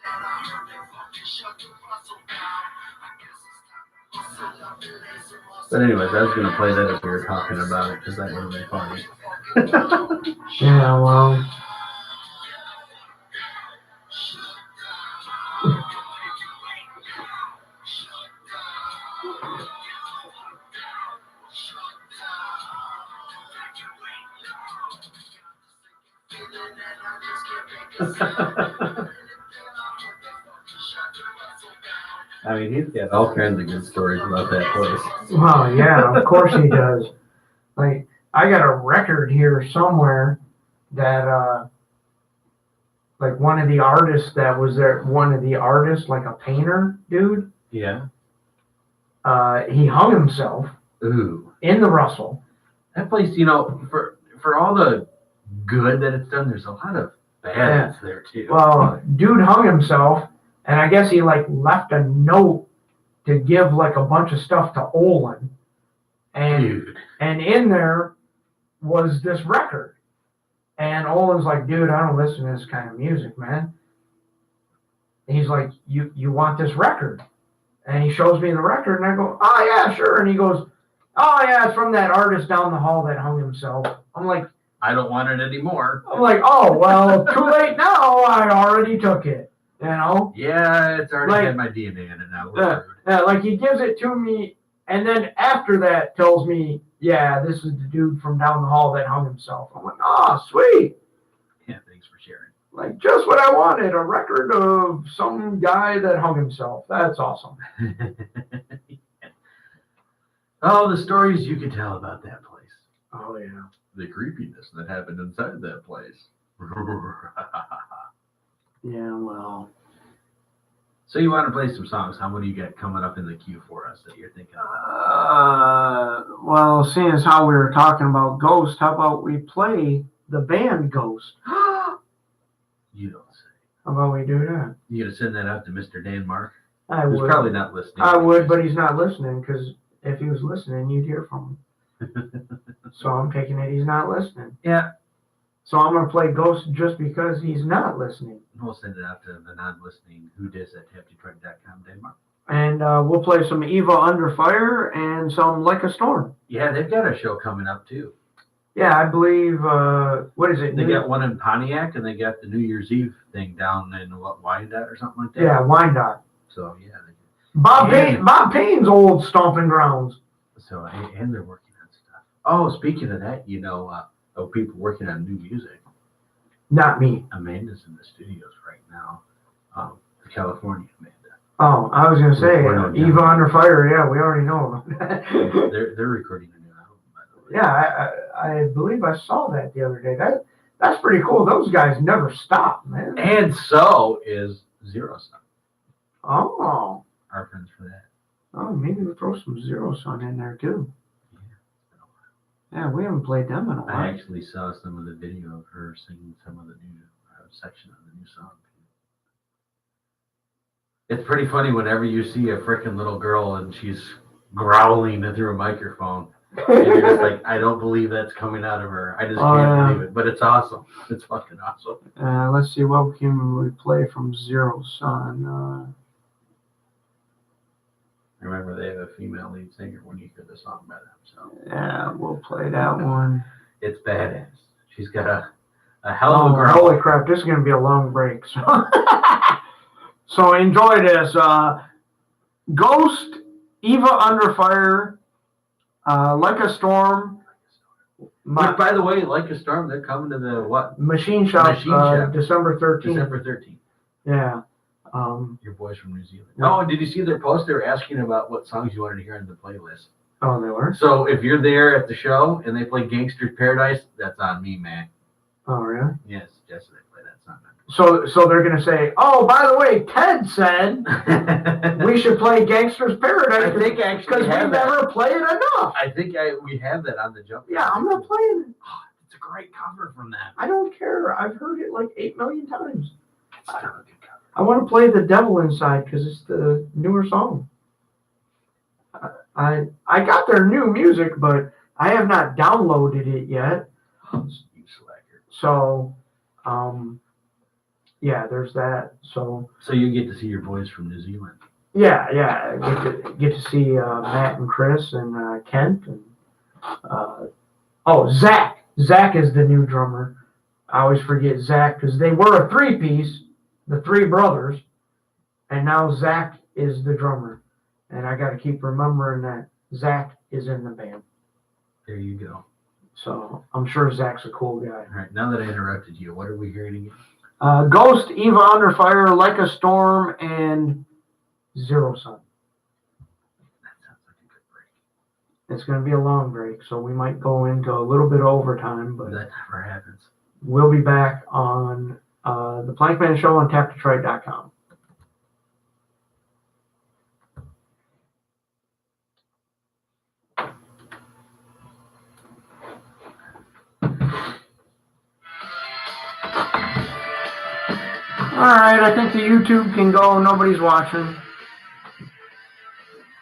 Then I heard their fucking shut the Russell down. I guess it's But anyways, I was gonna play that if we were talking about it because that would have been funny. Yeah, well. I mean, he's got all kinds of good stories about that place. Well, yeah, of course he does. Like, I got a record here somewhere that, like one of the artists that was there, like a painter dude, Yeah. he hung himself Ooh. in the Russell. That place, for all the good that it's done, there's a lot of bad there too. Well, dude hung himself, and I guess he like left a note to give like a bunch of stuff to Olin, and in there was this record, and Olin's like, dude, I don't listen to this kind of music, man. And he's like, you want this record? And he shows me the record, and I go, oh yeah, sure. And he goes, oh yeah, it's from that artist down the hall that hung himself. I'm like, I don't want it anymore. I'm like, oh well, too late now. I already took it. Yeah, it's already had my DNA in it now. Yeah, like he gives it to me, and then after that tells me, yeah, this is the dude from down the hall that hung himself. I'm like, oh, sweet. Yeah, thanks for sharing. Like, just what I wanted, a record of some guy that hung himself. That's awesome. Oh, the stories you could tell about that place. Oh, yeah. The creepiness that happened inside that place. Yeah, well. So you want to play some songs? What do you got coming up in the queue for us that you're thinking of? Well, seeing as how we were talking about Ghost, how about we play the band Ghost? You don't say. How about we do that? You gonna send that out to Mr. Denmark? I Who's would. probably not listening. I would, but he's not listening, because if he was listening, you'd hear from him. So I'm taking it he's not listening. Yeah. So I'm going to play Ghost just because he's not listening. We'll send it out to the non-listening whodis at heftytruck.com, Denmark. And we'll play some Eva Under Fire and some Like a Storm. Yeah, they've got a show coming up too. Yeah, I believe, what is it? They got one in Pontiac, and they got the New Year's Eve thing down in Wyandotte or something like that. Yeah, Wyandotte. So, yeah. Bob Payne's old stomping grounds. So, and they're working on stuff. Oh, speaking of that, people working on new music. Not me. Amanda's in the studios right now. The California Amanda. Oh, I was going to say, Eva Under Fire, yeah, we already know about that. They're recording a new album, by the way. Yeah, I believe I saw that the other day. That's pretty cool. Those guys never stop, man. And so is Zero Sun. Oh. Our friends for that. Oh, maybe we'll throw some Zero Sun in there too. Yeah, we haven't played them in a while. I actually saw some of the video of her singing some of the new section of the new song. It's pretty funny whenever you see a freaking little girl and she's growling through a microphone. And you're just like, I don't believe that's coming out of her. I just can't believe it. But it's awesome. It's fucking awesome. Let's see, what can we play from Zero Sun? Remember, they have a female lead singer when you hear the song by them. So Yeah, we'll play that one. it's badass. She's got a hell of a growl. Holy crap, this is going to be a long break. So, so enjoy this. Ghost, Eva Under Fire, Like a Storm. But by the way, Like a Storm, they're coming to the what? Machine Shop, Machine Shop. December 13th. December 13th. Yeah. Your boys from New Zealand. Yeah. Oh, and did you see their post? They were asking about what songs you wanted to hear in the playlist. Oh, they were? So if you're there at the show and they play Gangster's Paradise, that's on me, man. Oh, really? Yes, they play that song. So they're going to say, oh, by the way, Ted said we should play Gangster's Paradise. I think I actually because we have that. never play it enough. I think we have that on the jump. Yeah, I'm not playing it. Oh, it's a great cover from that. I don't care. I've heard it like 8 million times. It's still a good cover. I want to play The Devil Inside because it's the newer song. I got their new music, but I have not downloaded it yet. You slacker. So, yeah, there's that. So you get to see your boys from New Zealand. yeah, get to see Matt and Chris and Kent and Zach. Zach is the new drummer. I always forget Zach because they were a 3-piece, the 3 brothers, and now Zach is the drummer. And I got to keep remembering that Zach is in the band. There you go. So I'm sure Zach's a cool guy. All right, now that I interrupted you, what are we hearing again? Ghost, Eva Under Fire, Like a Storm, and Zero Sun. That sounds like a good break. It's going to be a long break, so we might go into a little bit of overtime, but That never happens. we'll be back on the Plankman Show on tapdetroit.com. All right, I think the YouTube can go. Nobody's watching.